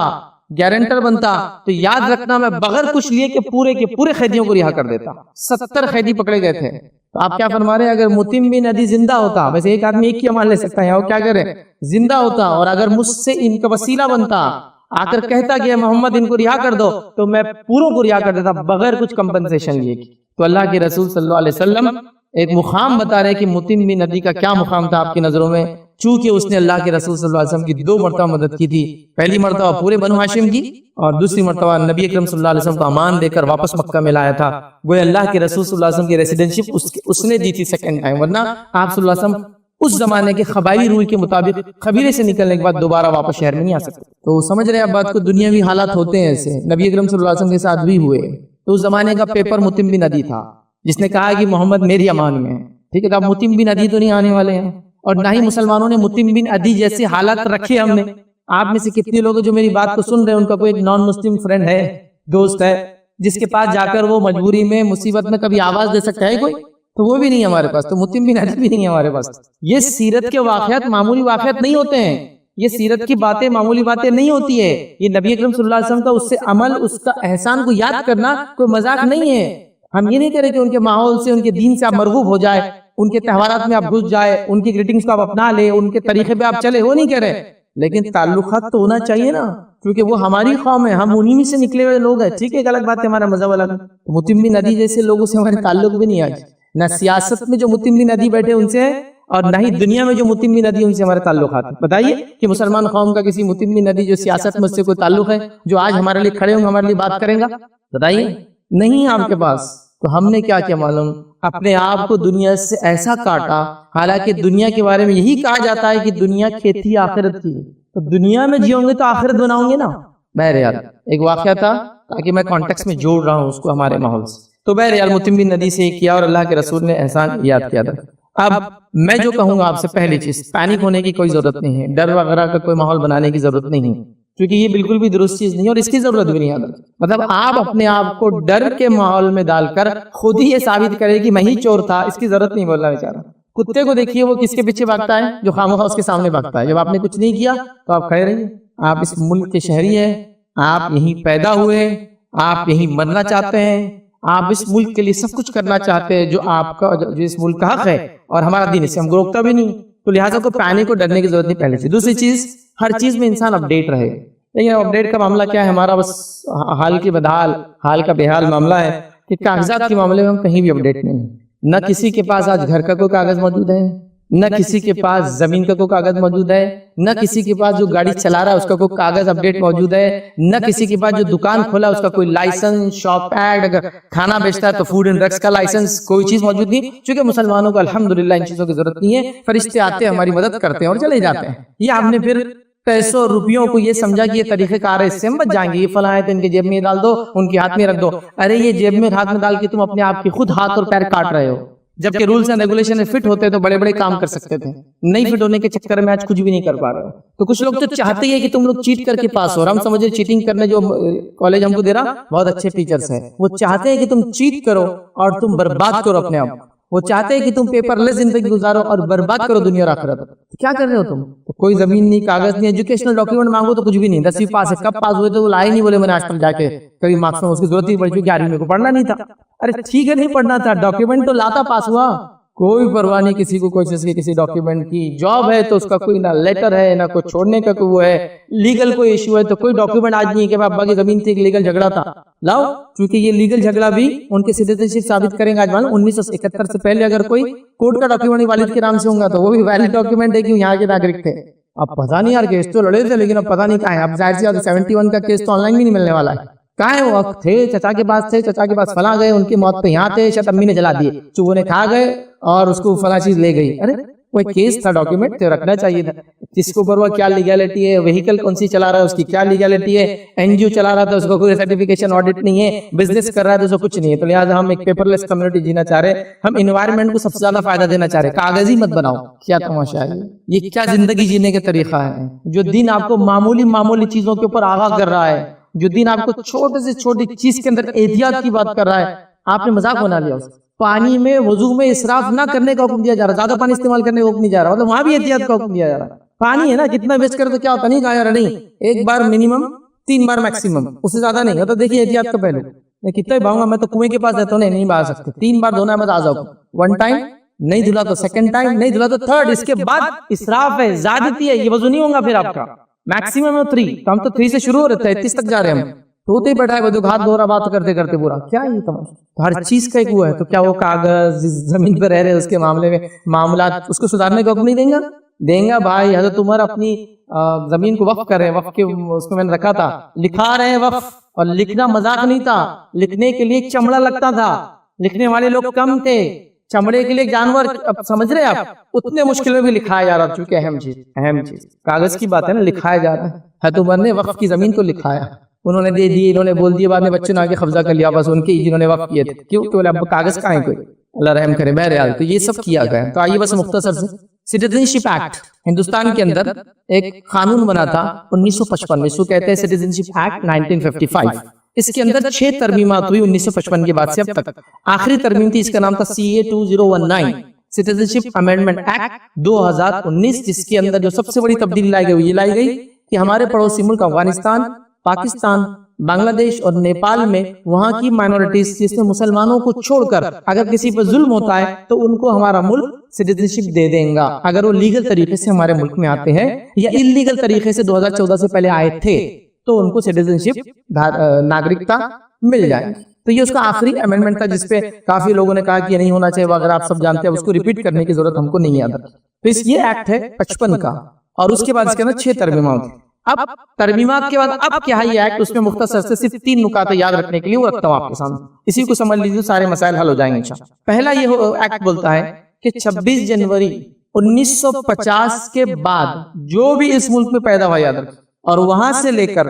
गारंटर बनता, तो याद रखना मैं बगैर कुछ लिए के पूरे कैदियों को रिहा कर देता। 70 कैदी पकड़े गए थे। तो आप क्या फरमा रहे हैं, अगर मुतिम बिन अदी जिंदा होता, वैसे एक आदमी एक ही अमान ले सकता है, वो क्या करे, जिंदा होता और अगर मुझसे इनका वसीला बनता, आकर कहता कि मोहम्मद इनको रिहा कर दो, तो मैं पूरों को रिहा कर देता बगैर कुछ कंपनसेशन लिए। तो अल्लाह के रसूल सल्लल्लाहु अलैहि वसल्लम एक मुकाम बता रहे कि मुतिम बिन अदी का क्या मुकाम था आपकी नजरों में। चूंकि उसने अल्लाह के रसूल सल्लल्लाहु अलैहि वसल्लम की 2 मरतबा मदद की थी। पहली मरतबा पूरे बनु हाशिम की और दूसरी मरतबा नबी अकरम सल्लल्लाहु अलैहि वसल्लम को अमान देकर वापस मक्का में लाया था। वो अल्लाह के रसूल सल्लल्लाहु अलैहि वसल्लम की रेसिडेंशिप उसने दी थी सेकंड टाइम, वरना आप सल्लल्लाहु अलैहि वसल्लम उस जमाने के कबायली रूल के मुताबिक कबीले से निकलने के बाद दोबारा वापस शहर में नहीं आ सकते। तो समझ रहे हैं आप बात को, दुनियावी हालात होते हैं ऐसे, नबी अकरम सल्लल्लाहु अलैहि वसल्लम के साथ भी हुए। तो उस जमाने का पेपर मुतिम बिन अदी था जिसने कहा कि मोहम्मद मेरी अमान में है। ठीक है, तो अब मुतिम बिन अदी तो नहीं आने वाले हैं और ना ही मुसलमानों ने मुतिम बिन अदी जैसे हालात रखे। हमने, आप में से कितने लोग जो मेरी बात को सुन रहे हैं उनका कोई एक नॉन मुस्लिम फ्रेंड है, दोस्त है, जिसके पास जाकर वो मजबूरी में, मुसीबत में कभी आवाज दे सकता है कोई? तो वो भी नहीं हमारे पास। तो मुतिम बिन अदी भी नहीं है हमारे पास। ये सीरत के वाक़यात मामूली वाक़यात नहीं होते हैं, ये सीरत की बातें मामूली बातें नहीं होती है। ये नबी अकरम सल्लल्लाहु अलैहि वसल्लम का उससे अमल, उसका एहसान को याद करना कोई मजाक नहीं है। हम ये नहीं कह रहे कि उनके माहौल से, उनके दीन से आप मरगूब हो जाए, उनके त्योहारात में आप घुस जाए, उनकी ग्रीटिंग्स को आप अपना ले, उनके तरीके पे आप चले, वो नहीं कह रहे, लेकिन ताल्लुकात तो होना चाहिए ना, क्योंकि वो हमारी कौम है, हम उन्हीं में से निकले हुए लोग हैं। ठीक है, एक अलग बात है हमारा मजहब अलग। तो मुतिम बिन अदी जैसे लोगों से हमारे ताल्लुक भी नहीं आज, ना सियासत में जो मुतिम बिन अदी बैठे उनसे और ना ही दुनिया में जो मुतिम बिन अदी उनसे हमारे ताल्लुकात हैं। बताइए कि मुसलमान कौम का किसी मुतिम बिन अदी जो सियासत में उससे कोई ताल्लुक है, जो आज हमारे लिए खड़े होंगे, हमारे लिए बात करेंगा? बताइए, नहीं आपके पास। तो हमने क्या क्या मालूम, अपने आप को दुनिया से ऐसा काटा। हालांकि दुनिया के बारे में यही कहा जाता है कि दुनिया खेती आखिरत की, तो दुनिया में जियोगे तो आखिरत बनाओगे ना। बहरहाल एक वाकया था, ताकि मैं कॉन्टेक्स्ट में जोड़ रहा हूँ उसको हमारे माहौल से। तो बहरहाल मुतिम बिन अदी से किया और अल्लाह के रसूल ने एहसान याद किया था। अब मैं जो कहूंगा आपसे, पहली चीज, पैनिक होने की कोई जरूरत नहीं है, डर वगैरह का कोई माहौल बनाने की जरूरत नहीं है। क्योंकि ये बिल्कुल भी दुरुस्त चीज नहीं है और इसकी जरूरत भी नहीं है। मतलब आप अपने आप को डर के माहौल में डालकर खुद ही ये साबित करें कि मैं ही चोर था, इसकी जरूरत नहीं बोलना बेचारा। कुत्ते को देखिए वो किसके पीछे भागता है, जो खामोखा उसके सामने भागता है। जब आपने कुछ नहीं किया तो आप खड़े रहिए। आप इस मुल्क के शहरी हैं, आप यहीं पैदा हुए, आप यहीं मरना चाहते हैं, आप इस मुल्क के लिए सब कुछ करना चाहते हैं जो आपका, जो इस मुल्क का हक है और हमारा दिन इससे हमको रोकता भी नहीं। तो लिहाजा को पैनिक को डरने की जरूरत नहीं पहले से। दूसरी चीज, हर चीज में इंसान अपडेट रहे। लेकिन अपडेट का मामला क्या है, हमारा बस हाल की बदहाल, हाल का बेहाल मामला है कि कागजात के मामले में हम कहीं भी अपडेट नहीं है। न किसी के पास आज घर का कोई कागज मौजूद है, न किसी के पास जमीन का कोई कागज मौजूद है, न किसी के पास जो गाड़ी चला रहा है उसका कोई कागज अपडेट मौजूद है, न किसी के पास जो दुकान खोला उसका कोई लाइसेंस, शॉप एक्ट, अगर खाना बेचता है तो फूड एंड ड्रग्स का लाइसेंस, कोई चीज मौजूद नहीं। क्योंकि मुसलमानों को अल्हम्दुलिल्लाह इन चीजों की जरूरत नहीं है। फरिश्ते आते हैं, हमारी मदद करते हैं और चले जाते हैं। ये आपने फिर पैसों रुपयों को ये समझा कि ये तरीक़ेकार है, इससे हम बच जाएंगे। ये फला है तो इनके जेब में डाल दो, उनके हाथ में रख दो। अरे ये जेब में हाथ में डाल के तुम अपने आप की खुद हाथ और पैर काट रहे हो। जबकि रूल्स एंड रेगुलेशन में फिट होते तो बड़े बड़े काम कर सकते थे। नहीं फिट होने के चक्कर में आज कुछ भी नहीं कर पा रहे हो। तो कुछ लोग तो चाहते ही है कि तुम लोग चीट करके पास हो। हम समझे चीटिंग करने जो कॉलेज हमको दे रहा, बहुत अच्छे टीचर्स हैं, वो चाहते हैं कि तुम चीट करो और तुम बर्बाद करो अपने आप। वो चाहते हैं कि तुम पेपरलेस जिंदगी गुजारो और बर्बाद करो दुनिया और आखिरत। तो क्या कर रहे हो तुम? तो कोई जमीन नहीं, कागज नहीं, एजुकेशनल डॉक्यूमेंट मांगो तो कुछ भी नहीं। 10वीं पास है, कब पास हुए तो वो लाए नहीं, बोले मैंने आज तक जाके कभी मार्क्स में उसकी जरूरत ही पड़ी क्योंकि 11वीं को पढ़ना नहीं था। अरे ठीक है, नहीं पढ़ना था, डॉक्यूमेंट तो लाता, पास हुआ। कोई परवाह नहीं किसी को कोई चीज की, किसी डॉक्यूमेंट की। जॉब है तो उसका कोई ना लेटर है ना कोई छोड़ने का कोई वो है। लीगल कोई इश्यू है तो कोई डॉक्यूमेंट आज नहीं है कि अब्बा की जमीन थी, एक लीगल झगड़ा था, लाओ। क्योंकि ये लीगल झगड़ा भी उनके सिटीजनशिप साबित करेंगे। आज मान 1971 से पहले अगर कोई कोर्ट का डॉक्यूमेंट वालिद के नाम से होगा तो वो भी वैलिड डॉक्यूमेंट है कि यहाँ के नागरिक थे। अब पता नहीं यार, केस तो लड़े थे लेकिन अब पता नहीं कहाँ है। अब जाहिर सी बात 71 का केस तो ऑनलाइन भी नहीं मिलने वाला है। कहाँ है वो? वक्त थे, चचा के पास थे, चचा के पास फला गए, उनकी मौत पे यहाँ थे, शायद अम्मी ने जला दिए, चूहों ने खा गए और उसको फला चीज ले गई। अरे वो केस था, डॉक्यूमेंट तो रखना चाहिए था। जिसके ऊपर वो क्या लीगैलिटी है, व्हीकल कौन सी चला रहा है उसकी क्या लीगैलिटी है, एनजीओ चला रहा था उसको कोई सर्टिफिकेशन ऑडिट नहीं है, बिजनेस कर रहा है तो उसको कुछ नहीं है। तो लिहाजा हम एक पेपरलेस कम्युनिटी जीना चाह रहे हैं। हम इन्वायरमेंट को सबसे ज्यादा फायदा देना चाह रहे हैं। कागजी मत बनाओ। क्या तमाशा है ये? क्या जिंदगी जीने का तरीका है? जो दिन आपको मामूली चीजों के ऊपर आगाह कर रहा है, जो दिन आपको छोटे से छोटी चीज के अंदर एहतियात की बात कर रहा है, आपने मजाक बना लिया उसको। पानी में वजू में इसराफ ना करने का हुक्म दिया जा रहा, ज्यादा पानी इस्तेमाल करने का हुक्म नहीं जा रहा, मतलब वहां भी एहतियात का हुक्म दिया जा रहा। पानी है ना, कितना वेस्ट करे तो क्या होता, नहीं कहा जा रहा, नहीं, एक बार मिनिमम, 3 बार मैक्सिमम, उससे ज्यादा नहीं होता। देखिए एहतियात का पहलू, मैं कितना ही भाऊंगा, मैं तो कुएं के पास रहता हूँ, नहीं बहा सकते। 3 बार धोना है, मैं आ जाऊँ। 1 टाइम नहीं धुला तो 2nd टाइम, नहीं धुला तो 3rd, इसके बाद इसराफ है, ज्यादती है, ये वजू नहीं होगा फिर आपका। मैक्सिमम है 3, तो हम तो 3 से शुरू हो रहे थे, 33 तक जा रहे हैं हम। तो होते ही बैठा है वो हाथ धो रहा, बात करते करते पूरा, क्या ये तमाशा? तो हर चीज का एक वो है। तो क्या वो कागज जिस जमीन पर रह रहे हैं उसके मामले में मामला उसको सुधारने का हुक्म नहीं देंगे? देंगे भाई। हजरत उमर अपनी जमीन को वक्फ कर रहे हैं, वक्फ के उसको मैंने रखा था, लिखा रहे हैं वक्फ, और लिखना मजाक नहीं था। लिखने के लिए चमड़ा लगता था, लिखने वाले लोग कम थे, चमड़े के लिए जानवर, अब समझ रहे हैं आप, उतने मुश्किल में भी लिखाया जा रहा। चूंकि अहम चीज कागज की बात है ना, लिखाया जा रहा है। हजरत उमर ने वक्फ की जमीन को लिखाया, उन्होंने दे दिए, इन्होंने बोल दिया, बाद में बच्चों ने आगे कब्जा कर लिया, बस उनके जिन्होंने वक्फ किए थे। क्यों? बोले अब कागज कहाँ है, कोई अल्लाह रहम करे। बहरहाल तो ये सब किया गया। तो आइए बस मुख्तसर से, सिटीजनशिप एक्ट हिंदुस्तान के अंदर एक कानून बना था 1955 में, इसको कहते हैं सिटीजनशिप एक्ट 1955। इसके अंदर 6 तरमीमात हुई 1955 के बाद से अब तक। आखिरी तरमीम थी, इसका नाम था CA 2019, सिटीजनशिप अमेंडमेंट एक्ट 2019, जिसके अंदर जो सबसे बड़ी तब्दीली लाई गई, ये लाई गई कि हमारे पड़ोसी मुल्क अफगानिस्तान, पाकिस्तान, बांग्लादेश और नेपाल में वहां की माइनॉरिटीज, जिसमें मुसलमानों को छोड़कर अगर किसी पर जुल्म होता है तो उनको हमारा मुल्क सिटीजनशिप दे देगा, अगर वो लीगल तरीके से हमारे मुल्क में आते हैं या इलीगल तरीके से 2014 से पहले आए थे तो उनको सिटीजनशिप नागरिकता मिल जाएगी। तो ये उसका आखिरी अमेंडमेंट था, जिसपे काफी लोगों ने कहा कि ये नहीं होना चाहिए, अगर आप सब जानते हैं, उसको रिपीट करने की जरूरत हमको नहीं याद। तो ये एक्ट है 55 का, और उसके बाद इसके अंदर 6 तरमीमात। अब तरमीमात के बाद अब क्या है ये एक्ट, उसमें मुख्तसर से सिर्फ 3 नुकाते याद रखने के लिए वो रखता हूँ आपके सामने, इसी को समझ लीजिए, सारे मसाइल हल हो जाएंगे इंशाअल्लाह। पहला ये एक्ट बोलता है कि 26 जनवरी 1950 के बाद जो भी इस मुल्क में पैदा हुआ, याद रखिए, और वहां से लेकर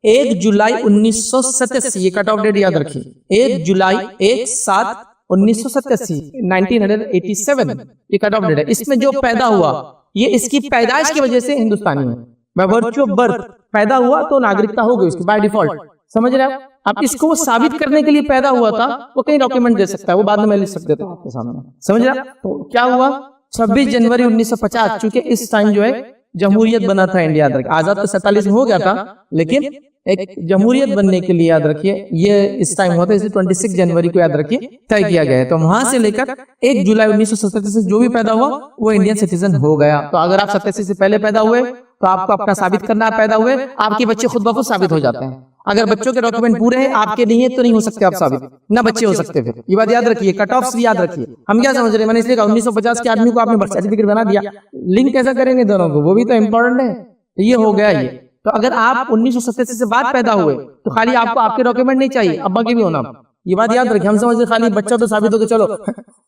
1 जुलाई 1987, ये कट ऑफ डेट याद रखिए, 1 जुलाई 1/7/1987, 1987 ये कट ऑफ डेट है। इसमें जो पैदा हुआ ये इसकी पैदाइश की वजह से हिंदुस्तानी है, बाय वर्च्यू ऑफ बर्थ पैदा हुआ तो नागरिकता हो गई उसकी बाय डिफॉल्ट, समझ रहे हैं आप। अब इसको वो साबित करने के लिए पैदा हुआ था, वो कहीं डॉक्यूमेंट दे सकता है, वो बाद में मैं लिख सकता था आपके सामने, समझ रहे हैं। तो क्या हुआ 26 जनवरी 1950, चूंकि इस टाइम जो है जमहूरियत बना था इंडिया, याद रखिए, आजाद तो 47 में हो गया था, लेकिन एक जमहूरियत बनने के लिए याद रखिए ये इस टाइम होता है, इसलिए 26 जनवरी को याद रखिए तय किया गया है। तो वहां से लेकर 1 जुलाई 1987 से जो भी पैदा हुआ वो इंडियन सिटीजन हो गया। तो अगर आप 87 से पहले पैदा हुए तो आपको अपना साबित करना, पैदा हुए, आपके बच्चे खुद ब खुद साबित हो जाते हैं। अगर बच्चों के डॉक्यूमेंट पूरे हैं, आपके नहीं है, तो नहीं हो सकते आप साबित, ना बच्चे हो सकते। फिर ये बात याद रखिए, कट ऑफ याद रखिए। हम क्या समझ रहे हैं, मैंने इसलिए कहा 1950 के आदमी को आपने बर्थ सर्टिफिकेट बना दिया, लिंक कैसा करेंगे दोनों को, वो भी तो इंपॉर्टेंट है। ये हो गया ये। तो अगर आप 1987 से बाद पैदा हुए तो खाली आपको आपके डॉक्यूमेंट नहीं चाहिए, अब्बा के भी होना। ये बात याद रखिए। हम समझते खाली बच्चा तो साबित हो गया, चलो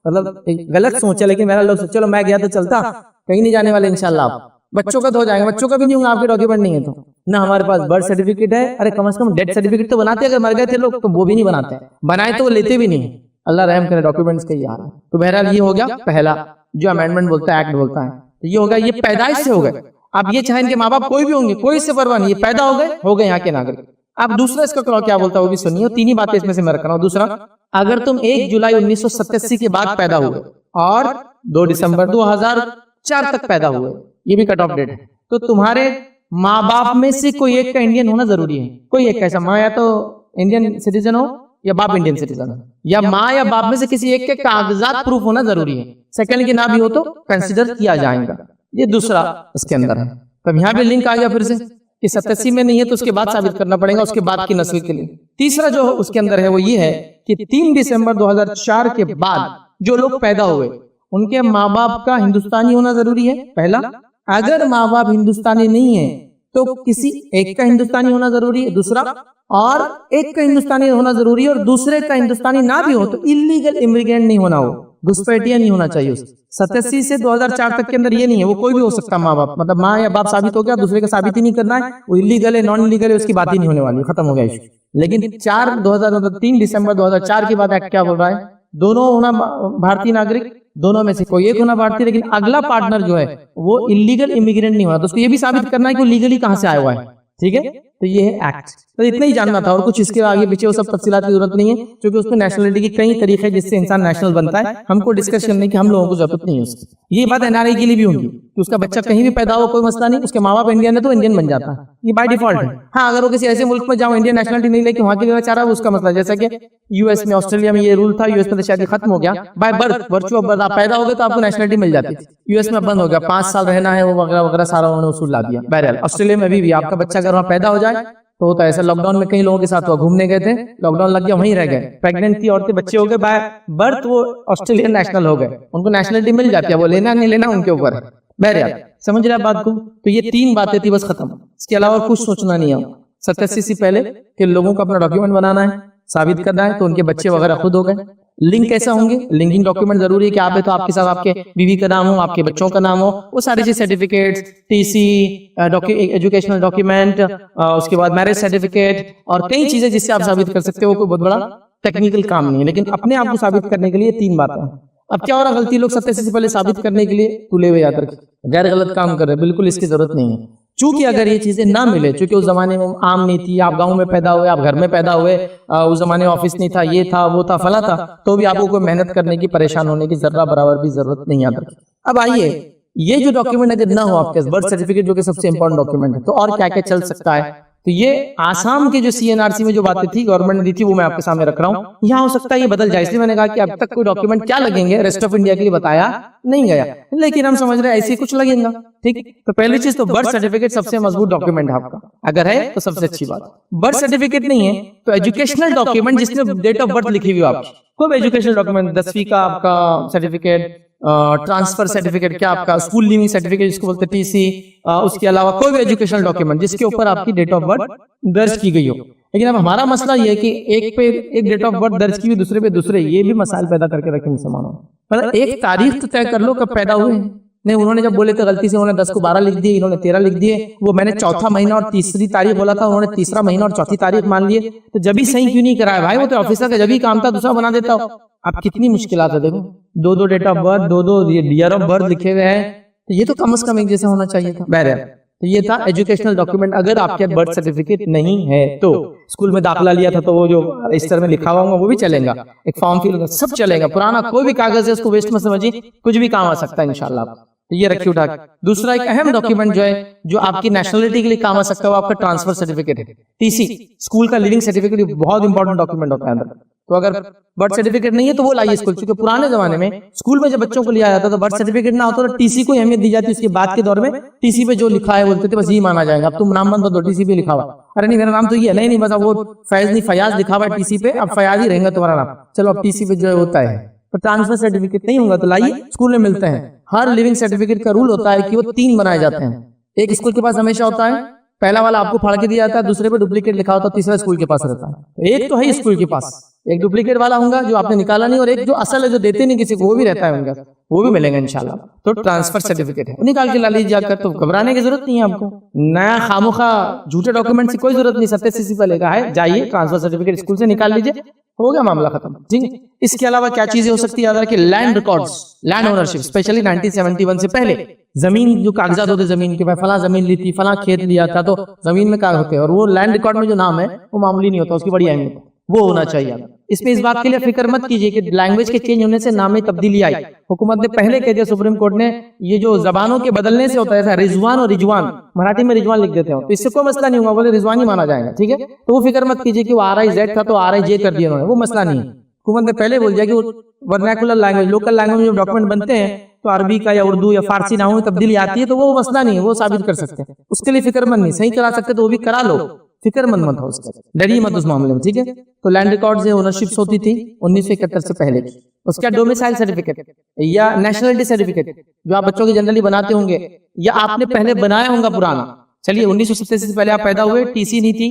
मतलब गलत सोचा, लेकिन मेरा लोग चलो मैं गया तो चलता, कहीं नहीं जाने वाले इंशाल्लाह। आप बच्चों का तो हो जाएगा, बच्चों का भी नहीं होगा, आपके डॉक्यूमेंट नहीं है तो ना हमारे पास बर्थ सर्टिफिकेट है। अरे कम से कम डेथ सर्टिफिकेट तो बनाते, अगर मर गए थे लोग तो वो भी नहीं बनाते, बनाए तो वो लेते भी नहीं। अल्लाह रहम करे, डॉक्यूमेंट्स का यार। तो बहरहाल ये हो गया पहला जो अमेंडमेंट बोलता है, एक्ट बोलता है। तो ये हो गया, ये पैदाइश से हो गए। अब ये चाहे इनके माँ बाप कोई भी होंगे, कोई इससे परवाह नहीं, ये पैदा हो गए यहाँ के नागरिक। अब दूसरा इसका क्या बोलता है वो भी सुनिए, तीन ही बातें इसमें से मैं रख रहा हूँ। दूसरा, अगर तुम 1 जुलाई 1987 के बाद पैदा हुए और 2 दिसंबर 2004 तक पैदा हुए, ये भी कट ऑफ डेट है, तो तुम्हारे माँ बाप में से कोई एक का इंडियन होना जरूरी है। कोई एक ऐसा, माँ या तो इंडियन सिटीजन हो या बाप इंडियन सिटीजन हो, या माँ या बाप में से किसी एक के कागजात प्रूफ होना जरूरी है। सेकंड की ना भी हो तो कंसिडर किया जाएगा। ये दूसरा इसके अंदर है। तब यहाँ पे लिंक आ गया फिर से कि 87 में नहीं है तो उसके बाद साबित करना पड़ेगा, उसके बाद की नस्ल के लिए। तीसरा जो उसके अंदर है वो ये है कि 3 दिसंबर 2004 के बाद जो लोग पैदा हुए उनके माँ बाप का हिंदुस्तानी होना जरूरी है, पहला। अगर माँ बाप हिंदुस्तानी नहीं है तो किसी एक का हिंदुस्तानी होना जरूरी है, दूसरा। और एक का हिंदुस्तानी होना जरूरी है और दूसरे का हिंदुस्तानी ना भी हो तो इलीगल इमिग्रेंट नहीं होना, हो घुसपैठिया नहीं होना चाहिए। 87 से 2004 तक के अंदर ये नहीं है, वो कोई भी हो सकता माँ बाप, मतलब माँ या बाप साबित हो गया, दूसरे का साबित ही नहीं करना है, वो इलीगल है नॉन इलीगल है उसकी बात ही नहीं होने वाली, खत्म हो गया इशू। लेकिन 3 दिसंबर 2004 के बाद एक्ट क्या बोल रहा है, दोनों होना भारतीय नागरिक, दोनों में से कोई एक होना भारतीय, लेकिन अगला पार्टनर जो है वो इलीगल इमिग्रेंट नहीं होना, तो उसको ये भी साबित करना है कि वो लीगली कहाँ से आया हुआ है। ठीक है, तो ये है एक्ट। तो इतना ही जानना था और कुछ इसके आगे पीछे वो सब तफसीलात की जरूरत नहीं है, क्योंकि उसमें नेशनलिटी के कई तरीके जिससे इंसान नेशनल बनता है, हमको डिस्कस करने की हम लोगों को जरूरत नहीं है उसकी। ये बात एनआरआई के लिए भी होगी कि उसका बच्चा कहीं भी पैदा हो कोई मसला नहीं, उसके माँ बाप इंडियन है तो इंडियन बन जाता है, ये बाय डिफॉल्ट है। हाँ, अगर वो किसी ऐसे मुल्क में जाओ इंडियन नेशनलिटी नहीं लेके वहां के लिए चाह रहा है उसका मसला, जैसा कि यूएस में, ऑस्ट्रेलिया में ये रूल था, यूएस में तो शायद खत्म हो गया, बाय बर्थ वर्चुअल बर्थ आप पैदा हो गए तो आपको नेशनलिटी मिल जाती थी। यूएस में बंद हो गया, 5 साल रहना है वो वगैरह वगैरह सारा उन्होंने उसूल ला दिया। बहरहाल ऑस्ट्रेलिया में भी आपका बच्चा अगर वहाँ पैदा हो जाए तो होता है ऐसा। लॉकडाउन में कई लोगों के साथ हुआ, घूमने गए थे, लॉकडाउन लग गया, वहीं रह गए, प्रेग्नेंट थी औरतें, बच्चे हो गए, बाय बर्थ वो ऑस्ट्रेलियन नेशनल हो गए, उनको नेशनलिटी मिल जाती है, वो लेना नहीं लेना उनके ऊपर है। बहरहाल समझ रहे बात को। तो ये 3 बातें थी बस, खत्म। इसके अलावा कुछ सोचना नहीं है। 87 से पहले कि लोगों को अपना डॉक्यूमेंट बनाना है, साबित करना है, तो उनके बच्चे वगैरह खुद हो गए। लिंक कैसा होंगे, लिंकिंग डॉक्यूमेंट जरूरी है कि आप है तो आपके साथ आपके बीवी का नाम हो, आपके बच्चों का नाम हो, वो सारी चीज, सर्टिफिकेट, टीसी, एजुकेशनल डॉक्यूमेंट, उसके बाद मैरिज सर्टिफिकेट और कई चीजें जिससे आप साबित कर सकते हो। कोई बहुत बड़ा टेक्निकल काम नहीं है, लेकिन अपने आप को साबित करने के लिए 3 बातें हैं। अब क्या हो रहा, गलती लोग 87 से पहले साबित करने के लिए तुले हुए याद रखें, गैर गलत काम कर रहे हैं, बिल्कुल इसकी जरूरत नहीं है। चूंकि अगर ये चीजें ना मिले, चूंकि उस जमाने में आम नहीं थी, आप गांव में पैदा हुए, आप घर में पैदा हुए, उस जमाने में ऑफिस नहीं था, ये था वो था फला था, तो भी आपको कोई मेहनत करने की, परेशान होने की जर्रा बराबर भी जरूरत नहीं याद रखें। अब आइए, ये जो डॉक्यूमेंट अगर ना हो आपके बर्थ सर्टिफिकेट जो कि सबसे इंपॉर्टेंट डॉक्यूमेंट है, तो और क्या क्या चल सकता है। तो ये आसाम के जो सीएनआरसी में जो बातें थी गवर्नमेंट ने दी थी वो मैं आपके सामने रख रहा हूँ। यहाँ हो सकता है ये बदल जाए, इसलिए मैंने कहा कि अब तक कोई डॉक्यूमेंट क्या लगेंगे रेस्ट ऑफ इंडिया के लिए बताया नहीं गया, लेकिन हम समझ रहे हैं ऐसे कुछ लगेगा। ठीक, तो पहली चीज तो बर्थ सर्टिफिकेट सबसे मजबूत डॉक्यूमेंट है आपका, अगर है तो सबसे अच्छी बात। बर्थ सर्टिफिकेट नहीं है तो एजुकेशनल डॉक्यूमेंट जिसमें डेट ऑफ बर्थ लिखी हुई हो आपकी, कोई एजुकेशनल डॉक्यूमेंट, 10वीं का आपका सर्टिफिकेट, ट्रांसफर सर्टिफिकेट, क्या आपका स्कूल लिविंग सर्टिफिकेट जिसको बोलते हैं टीसी, उसके अलावा कोई भी एजुकेशनल डॉक्यूमेंट जिसके ऊपर आपकी डेट ऑफ बर्थ दर्ज की गई हो। लेकिन अब हमारा मसला ये है कि एक पे एक डेट ऑफ बर्थ दर्ज की हुई, दूसरे पे दूसरे, ये भी मसाइल पैदा करके रखे मुसलमानों। मतलब एक तारीख तो तय कर लो कब पैदा हुए। नहीं, उन्होंने जब बोले तो गलती से उन्होंने 10 को 12 लिख दिए, इन्होंने 13 लिख दिए, वो मैंने चौथा महीना और तीसरी तारीख बोला था, उन्होंने तीसरा महीना और चौथी तारीख मान लिए, तो जब भी सही क्यों नहीं कराया भाई, वो तो ऑफिसर का जब भी काम था दूसरा बना देता हो। अब कितनी मुश्किलात है, देखो 2 date of birth, 2 year of birth लिखे हुए हैं, तो ये तो कम से कम एक जैसा होना चाहिए था। बहरहाल तो ये था एजुकेशनल डॉक्यूमेंट। अगर आपके बर्थ सर्टिफिकेट नहीं है तो स्कूल में दाखिला लिया था तो वो जो रजिस्टर में लिखा हुआ वो भी चलेगा, एक फॉर्म फिल होगा, सब चलेगा। पुराना कोई भी कागज है उसको वेस्ट मत समझिए, कुछ भी काम आ सकता है इंशाल्लाह। ये रखिए उठा के। दूसरा एक अहम डॉक्यूमेंट जो है जो आपकी नेशनलिटी के लिए काम आ सकता है वो आपका ट्रांसफर सर्टिफिकेट है, टीसी, स्कूल का लिविंग सर्टिफिकेट, बहुत इंपॉर्टेंट डॉक्यूमेंट होता है अंदर। तो अगर बर्थ सर्टिफिकेट नहीं है तो वो लाइए स्कूल, क्योंकि पुराने जमाने में स्कूल में जब बच्चों को लिया जाता तो बर्थ सर्टिफिकेट ना होता तो टीसी को अहमियत दी जाती। उसके बाद के दौर में टीसी पे जो लिखा है बोलते थे बस यही माना जाएगा। अब तुम नाम बंद दो, टीसी पे लिखा हुआ, अरे नहीं मेरा नाम तो ये है, नहीं बस अब वो फैज नहीं फयाज लिखा हुआ है टीसी पे, अब फयाज ही रहेगा तुम्हारा नाम, चलो अब टीसी पे जो होता है। तो ट्रांसफर सर्टिफिकेट नहीं होगा तो लाइए, स्कूल में मिलते हैं। हर लिविंग सर्टिफिकेट का रूल होता है कि वो 3 बनाए जाते हैं। एक स्कूल के पास हमेशा होता है, पहला वाला आपको फाड़ के दिया जाता है, दूसरे पे डुप्लीकेट लिखा होता है, तीसरा स्कूल के पास रहता है। एक तो है स्कूल के पास, एक डुप्लीकेट वाला होगा जो आपने निकाला नहीं, और एक जो असल है जो देते नहीं किसी को वो भी रहता है उनका, वो भी मिलेगा इंशाल्लाह। तो ट्रांसफर सर्टिफिकेट है, निकाल के ला लीजिए जाकर, तो घबराने की जरूरत नहीं है आपको। नया खामोखा झूठे डॉक्यूमेंट की कोई जरूरत नहीं, सत्य पहले का है, जाइए ट्रांसफर सर्टिफिकेट स्कूल से निकाल लीजिए, हो गया मामला खत्म। ठीक है, इसके अलावा क्या चीजें हो सकती है याद रखिए, land records, land ownership, specially 1971 से पहले जमीन जो कागजात होते जमीन के, फला जमीन ली थी, फला खेत लिया था, तो जमीन में कागज होते हैं और वो लैंड रिकॉर्ड में जो नाम है वो मामूली नहीं होता, उसकी बड़ी अहमियत है, वो होना चाहिए। इसमें इस बात के लिए फिक्र मत कीजिए कि लैंग्वेज के चेंज होने से नाम में तब्दीली आई। हुकूमत ने पहले कह दिया, सुप्रीम कोर्ट ने, ये जो जबानों के बदलने से होता है, रिजवान और रिजवान, मराठी में रिजवान लिख देते हो तो इससे कोई मसला नहीं होगा, बोले रिजवान ही माना जाएगा। ठीक है, तो वो फिक्र मत कीजिए कि वो RIZ था तो RIJ कर दिया उन्होंने, वो मसला नहीं है। हुकूमत ने पहले बोल दिया कि वर्नाकुलर लैंग्वेज, लोकल लैंग्वेज में जो डॉक्यूमेंट बनते हैं तो अरबी का या उर्दू या फारसी नामों में तब्दीली आती है तो वो मसला नहीं है, वो साबित कर सकते हैं, उसके लिए फिक्रमंद नहीं। सही करा सकते तो वो भी करा लो, फिक्रमंद मत हो उसका, डरिए मत उस मामले में। ठीक है, तो लैंड रिकॉर्ड ओनरशिप्स होती थी 1971 से पहले की। उसका डोमिसाइल सर्टिफिकेट या नेशनलिटी सर्टिफिकेट जो आप बच्चों के जनरली बनाते होंगे या आपने पहले बनाया होगा पुराना। चलिए 1987 से पहले आप पैदा हुए, टीसी नहीं थी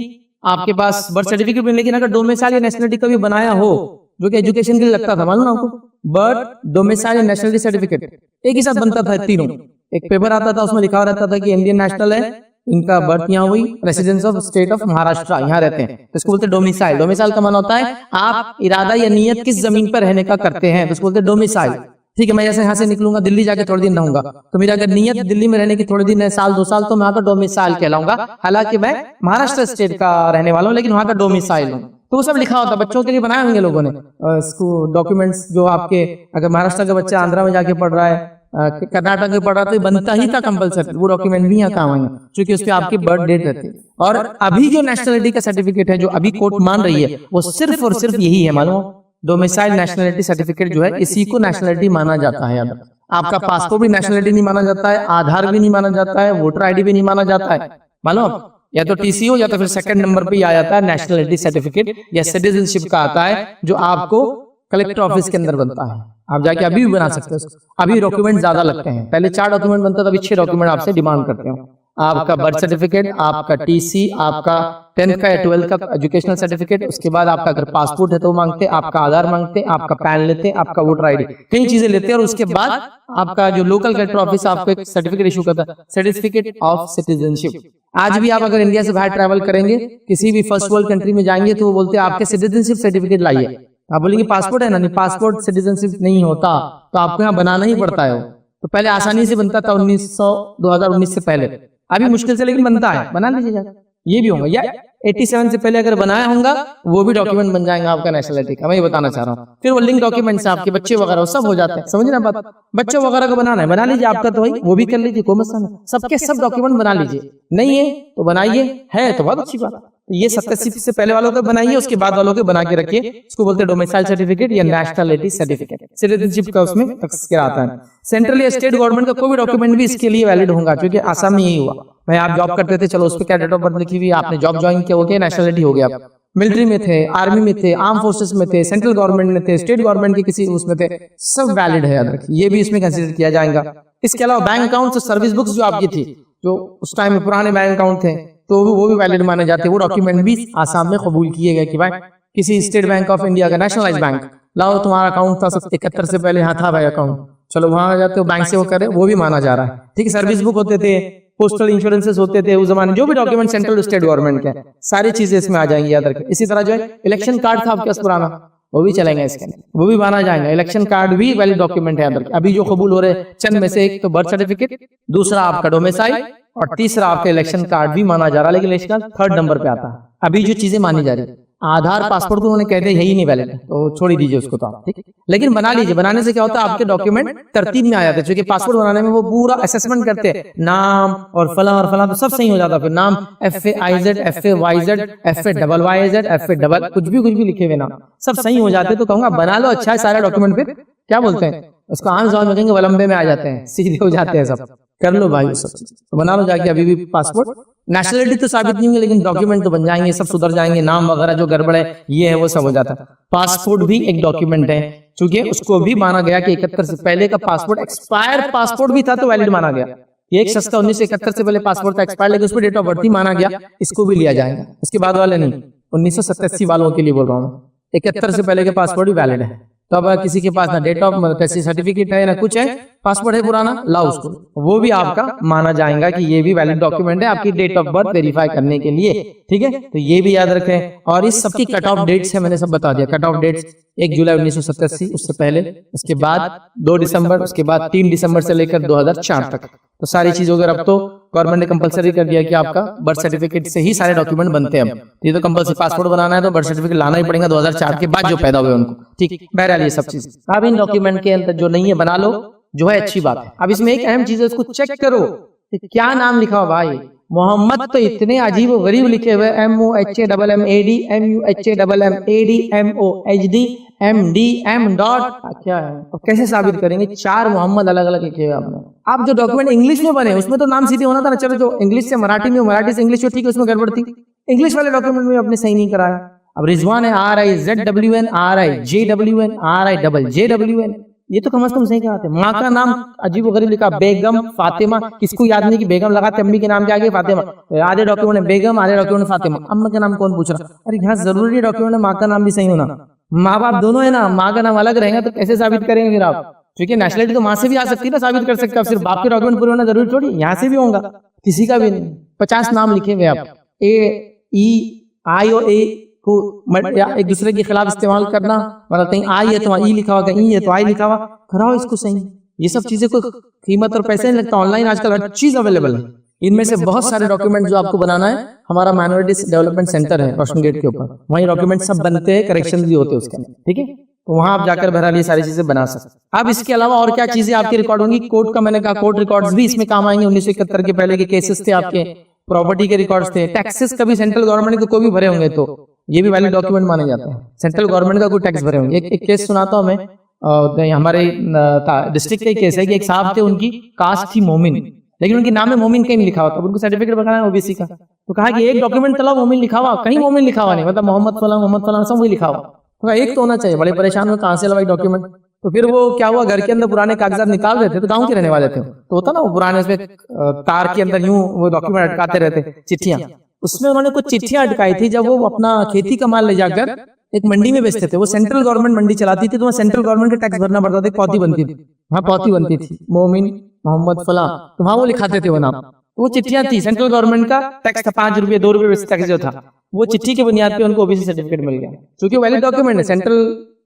आपके पास, बर्थ सर्टिफिकेट भी, लेकिन अगर डोमिसाइल या नेशनलिटी का भी बनाया हो जो कि एजुकेशन के लिए लगता था, मालूम आपको, बर्थ, डोमिसाइल या नेशनलिटी सर्टिफिकेट एक ही साथ बनता था तीनों। एक पेपर आता था उसमें लिखा रहता था कि इंडियन नेशनल है, इनका बर्थ यहाँ हुई, residence of state of Maharashtra, यहाँ रहते हैं, तो इसको बोलते हैं डोमिसाइल। डोमिसाइल का माना होता है आप इरादा या नियत किस जमीन पर रहने का करते हैं, तो इसको बोलते हैं डोमिसाइल। ठीक है, मैं जैसे यहाँ से निकलूंगा दिल्ली जाके थोड़े दिन रहूंगा, तो मेरी अगर नियत दिल्ली में रहने की थोड़े दिन है, साल 2 साल, तो मैं वहाँ का डोमिसाइल कहलाऊंगा, हालांकि मैं महाराष्ट्र स्टेट का रहने वाला हूँ लेकिन वहाँ का डोमिसाइल हूँ। तो वो सब लिखा होता, बच्चों के लिए बनाए होंगे लोगों ने इसको डॉक्यूमेंट्स, जो आपके अगर महाराष्ट्र का बच्चा आंध्रा में जाके पढ़ रहा है, कर्नाटक में पढ़ रहा तो बनता ही था कंपलसरी, वो डॉक्यूमेंट भी यहाँ काम आएंगे क्योंकि उस पर आपकी बर्थ डेट रहती है। और अभी जो नेशनलिटी का सर्टिफिकेट है जो अभी कोर्ट मान रही है वो सिर्फ और सिर्फ यही है, मालूम, डोमिसाइल नेशनलिटी सर्टिफिकेट जो है इसी को नेशनलिटी माना जाता है। आपका पासपोर्ट भी नेशनलिटी नहीं माना जाता है, आधार भी नहीं माना जाता है, वोटर ID भी नहीं माना जाता है, मालूम, या तो TC हो या तो फिर सेकंड नंबर पे आ जाता है नेशनलिटी सर्टिफिकेट या सिटीजनशिप का आता है जो आपको कलेक्टर ऑफिस के अंदर बनता है। आप जाके अभी भी बना सकते हो, अभी डॉक्यूमेंट ज्यादा लगते हैं, पहले 4 डॉक्यूमेंट बनता था, अभी 6 डॉक्यूमेंट आपसे डिमांड करते हो। आपका बर्थ सर्टिफिकेट, आपका TC, आपका 10th का या 12th का एजुकेशनल सर्टिफिकेट, उसके बाद आपका अगर पासपोर्ट है तो मांगते, आपका आधार मांगते, आपका पैन लेते, आपका वोटर ID, कई चीजें लेते हैं। और उसके बाद आपका जो लोकल कलेक्टर ऑफिस आपको एक सर्टिफिकेट इशू करता है, सर्टिफिकेट ऑफ सिटीजनशिप। आज भी आप अगर इंडिया से बाहर ट्रैवल करेंगे, किसी भी फर्स्ट वर्ल्ड कंट्री में जाएंगे तो वो बोलते हैं आपके सिटीजनशिप सर्टिफिकेट लाइए। आप बोलेंगे पासपोर्ट है ना, नहीं, पासपोर्ट सिटीजनशिप नहीं होता, तो आपको यहाँ बनाना ही पड़ता है। तो पहले आसानी से बनता था 2019 से पहले, अभी मुश्किल से लेकिन बनता है, बना लीजिएगा, ये भी होगा। या 87 से पहले अगर बनाया होगा वो भी डॉक्यूमेंट बन जाएगा आपका नेशनलिटी का, मैं ये बताना चाह रहा हूँ। फिर वो लिंक डॉक्यूमेंट से आपके बच्चे वगैरह सब हो जाते हैं, समझ ना बात, बच्चे वगैरह को बनाना है बना लीजिए, आपका तो भाई वो भी कर लीजिए, कोई मसला नहीं, सबके सब डॉक्यूमेंट बना लीजिए, नहीं है तो बनाइए, है तो बहुत अच्छी बात। ये 87 से पहले वालों का बनाइए, उसके बाद वालों के बना के रखिए, इसको बोलते हैं डोमिसाइल सर्टिफिकेट या नेशनलिटी सर्टिफिकेट, सिटीजनशिप का उसमें तस्करा आता है। सेंट्रल या स्टेट गवर्नमेंट का कोई भी डॉक्यूमेंट भी इसके लिए वैलिड होगा, क्योंकि आसाम में यही हुआ, भाई आप जॉब करते थे, चलो उस पर क्या डेट ऑफ बर्थ लिखी हुई, आपने जॉब ज्वाइन किया, हो गया नेशनलिटी हो गया। मिलिट्री में थे, आर्मी में थे, आर्म फोर्सेस में थे, सेंट्रल गवर्नमेंट में थे, स्टेट गवर्नमेंट के किसी उसमें थे, सब वैलिड है, याद रखिए, ये भी इसमें कंसिडर किया जाएगा। इसके अलावा बैंक अकाउंट और सर्विस बुक्स जो आपकी थी, जो उस टाइम में पुराने बैंक अकाउंट थे, तो वो भी वैलिड माने जाते हैं, वो डॉक्यूमेंट भी आसाम में कबूल किए गए कि भाई किसी स्टेट बैंक ऑफ इंडिया का नेशनलाइज बैंक, लाओ तुम्हारा अकाउंट था 71 से पहले यहाँ था भाई अकाउंट, चलो वहां जाते हो बैंक से वो करे, वो भी माना जा रहा है। ठीक है, सर्विस बुक होते थे, पोस्टल इंश्योरेंसेस होते थे उस जमाने, जो भी डॉक्यूमेंट सेंट्रल स्टेट गवर्नमेंट के, सारी चीजें इसमें आ जाएंगी, याद रखें। इसी तरह जो है इलेक्शन कार्ड था आपके पास पुराना, वो भी चलेंगे इसके अंदर, वो भी माना जाएगा, इलेक्शन कार्ड भी वैलिड डॉक्यूमेंट है। अभी जो कबूल हो रहे चंद में से एक तो बर्थ सर्टिफिकेट, दूसरा आपका डोमिसाइल, और तीसरा आपका इलेक्शन कार्ड भी माना जा रहा है, लेकिन इलेक्शन कार्ड 3rd नंबर पे आता है। अभी जो चीजें मानी जा रही है, आधार पासपोर्ट तो उन्होंने कहते हैं यही नहीं वैलिड है, तो छोड़ ही दीजिए उसको तो आप, ठीक। लेकिन बना लीजिए, बनाने से क्या होता है आपके डॉक्यूमेंट तरतीब में आ जाते हैं, क्योंकि पासपोर्ट बनाने में वो पूरा असेसमेंट करते हैं, नाम और फला तो सब सही हो जाता है। फिर नाम FAIZ, FAYZ, FAYYZ, FA कुछ भी लिखे हुए नाम सब सही हो जाते हैं। तो कहूंगा बना लो, अच्छा है सारे डॉक्यूमेंट। फिर क्या बोलते हैं उसको, आम जवान में कहेंगे वलंबे में आ जाते हैं, सीधे हो जाते हैं सब। कर लो भाई सब चीज, तो बना लो जाके अभी भी पासपोर्ट। नेशनलिटी तो साबित नहीं होगी, लेकिन डॉक्यूमेंट तो बन जाएंगे, सब सुधर जाएंगे, नाम वगैरह जो गड़बड़ है ये है वो सब हो जाता है। पासपोर्ट भी एक डॉक्यूमेंट है, चूंकि उसको भी माना गया कि 71 से पहले का पासपोर्ट, एक्सपायर पासपोर्ट भी था तो वैलिड माना गया। एक शख्स का 1971 से पहले पासपोर्ट था एक्सपायर, लेकिन उस पर डेट ऑफ बर्थ ही माना गया, इसको भी लिया जाएगा। उसके बाद वाले नहीं, 1987 वालों के लिए बोल रहा हूँ, 71 से पहले के पासपोर्ट भी वैलिड है। तो अब किसी के पास ना डेट ऑफ कैसी सर्टिफिकेट है ना कुछ है, पासपोर्ट है पुराना, लाओ उसको, वो भी आपका माना जाएगा कि ये भी वैलिड डॉक्यूमेंट है आपकी डेट ऑफ बर्थ वेरीफाई करने के लिए, ठीक है। तो ये भी याद रखें। और इस सबकी कट ऑफ डेट्स है, मैंने सब बता दिया। कट ऑफ डेट्स 1 जुलाई 1987, उससे पहले, उसके बाद 2 दिसंबर, उसके बाद 3 दिसंबर से लेकर 2004 तक। तो सारी चीजों का अब तो गवर्नमेंट ने कंपलसरी कर दिया कि आपका बर्थ सर्टिफिकेट से ही सारे डॉक्यूमेंट बनते हैं। अब ये तो कंपलसरी, पासपोर्ट बनाना है तो बर्थ सर्टिफिकेट लाना ही पड़ेगा 2004 के बाद जो पैदा हुए उनको, ठीक। बहरहाल ये सब चीज अब इन डॉक्यूमेंट के अंदर जो नहीं है बना लो, जो है अच्छी बात है। अब इसमें एक अहम चीज है, उसको चेक करो क्या नाम लिखा हो भाई। मोहम्मद तो इतने अजीब व गरीब लिखे हुए, MOHAMMAD MUHAMMAD क्या है, और कैसे साबित करेंगे? 4 मोहम्मद अलग अलग लिखे हुए आपने। आप जो डॉक्यूमेंट इंग्लिश में बने उसमें तो नाम सीधे होना था ना, चलो जो इंग्लिश से मराठी में, मराठी से इंग्लिश हो, ठीक है, उसमें गड़बड़ थी। इंग्लिश वाले डॉक्यूमेंट में आपने सही नहीं कराया। अब रिजवान है RIZWN RIJWN RIJJWN, ये तो कम से कम सही कराते। माँ का नाम अजीब गरीब लिखा, बेगम फातिमा, किसको याद नहीं कि बेगम लगाते, अम्मी के नाम के आगे फातिमा, आधे डॉक्यूमेंट में बेगम, आधे डॉक्यूमेंट में फातिमा, अम्मा का नाम कौन पूछ रहा? अरे यहाँ जरूरी डॉक्यूमेंट में माँ का नाम भी सही होना, माँ बाप दोनों है ना, माँ का नाम अलग रहेगा तो कैसे साबित करेंगे फिर आप? क्योंकि नेशनलिटी तो माँ से भी आ सकती है ना, साबित कर सकते हैं। सिर्फ बाप के डॉक्यूमेंट पूरे होना जरूरी थोड़ी, यहाँ से भी होगा, किसी का भी नहीं। 50 नाम लिखे हुए आप, AEI और A को एक दूसरे के खिलाफ इस्तेमाल करना, मतलब कहीं आई है तो ई लिखा हुआ, कहीं ई है तो आई लिखा हुआ, कराओ इसको सही। ये सब चीजें कोई कीमत और पैसे नहीं लगता, ऑनलाइन आजकल हर चीज अवेलेबल है। इनमें से बहुत सारे डॉक्यूमेंट जो आपको बनाना है, हमारा माइनॉरिटीज डेवलपमेंट सेंटर है रोशन गेट के ऊपर, वहीं डॉक्यूमेंट सब बनते हैं, करेक्शन भी होते हैं उसके अंदर, ठीक है। तो वहां आप जाकर बहरहाल ये सारी चीजें बना सकते। अब इसके अलावा और क्या चीजें आपकी रिकॉर्ड होंगी? कोर्ट का मैंने कहा, कोर्ट रिकॉर्ड्स भी इसमें काम आएंगे। 1971 के पहले के केसेस थे आपके, प्रॉपर्टी के रिकॉर्ड्स थे, टैक्सेस कभी सेंट्रल गवर्नमेंट के कोई भी भरे होंगे तो ये भी वैलिड डॉक्यूमेंट माने जाते हैं। सेंट्रल गवर्नमेंट का कोई टैक्स भरे होंगे। एक केस सुनाता हूं मैं, हमारे डिस्ट्रिक्ट का एक केस है कि एक साहब थे, उनकी कास्ट थी मोमिन, लेकिन उनके नाम में मोमिन कहीं नहीं लिखा हुआ था। उनको सर्टिफिकेट बनाना है OBC का, तो कहा कि एक डॉक्यूमेंट चलाओ मोमिन लिखा हुआ, कहीं मोमिन लिखा हुआ नहीं, मतलब मोहम्मद फलाना सब वही लिखा हुआ, तो एक तो होना चाहिए। बड़े परेशान हुए कहां से लवाई डॉक्यूमेंट। तो फिर वो क्या हुआ, घर के अंदर पुराने कागजात निकाल रहे थे, तो गांव के रहने वाले थे, तो होता ना वो पुराने उसमें तार के अंदर यूं वो डॉक्यूमेंट अटकाते रहते, चिट्ठियां, उसमें उन्होंने कुछ चिट्ठियां अटकाई थी। जब वो अपना खेती का माल ले जाकर एक मंडी में बेचते थे, वो सेंट्रल गवर्नमेंट मंडी चलाती थी, तो वहाँ सेंट्रल गवर्नमेंट का टैक्स भरना पड़ता था, पौती बनती थी, वहाँ पौती बनती थी, मोमिन मोहम्मद फला, तो वहाँ वो लिखाते थे वो नाम। वो चिट्ठियां थी, सेंट्रल गवर्नमेंट का टैक्स था, 5 रुपये 2 रुपये टैक्स जो था, वो चिट्ठी के बुनियाद पे उनको OBC सर्टिफिकेट मिल गया, क्योंकि वैलिड डॉक्यूमेंट है। सेंट्रल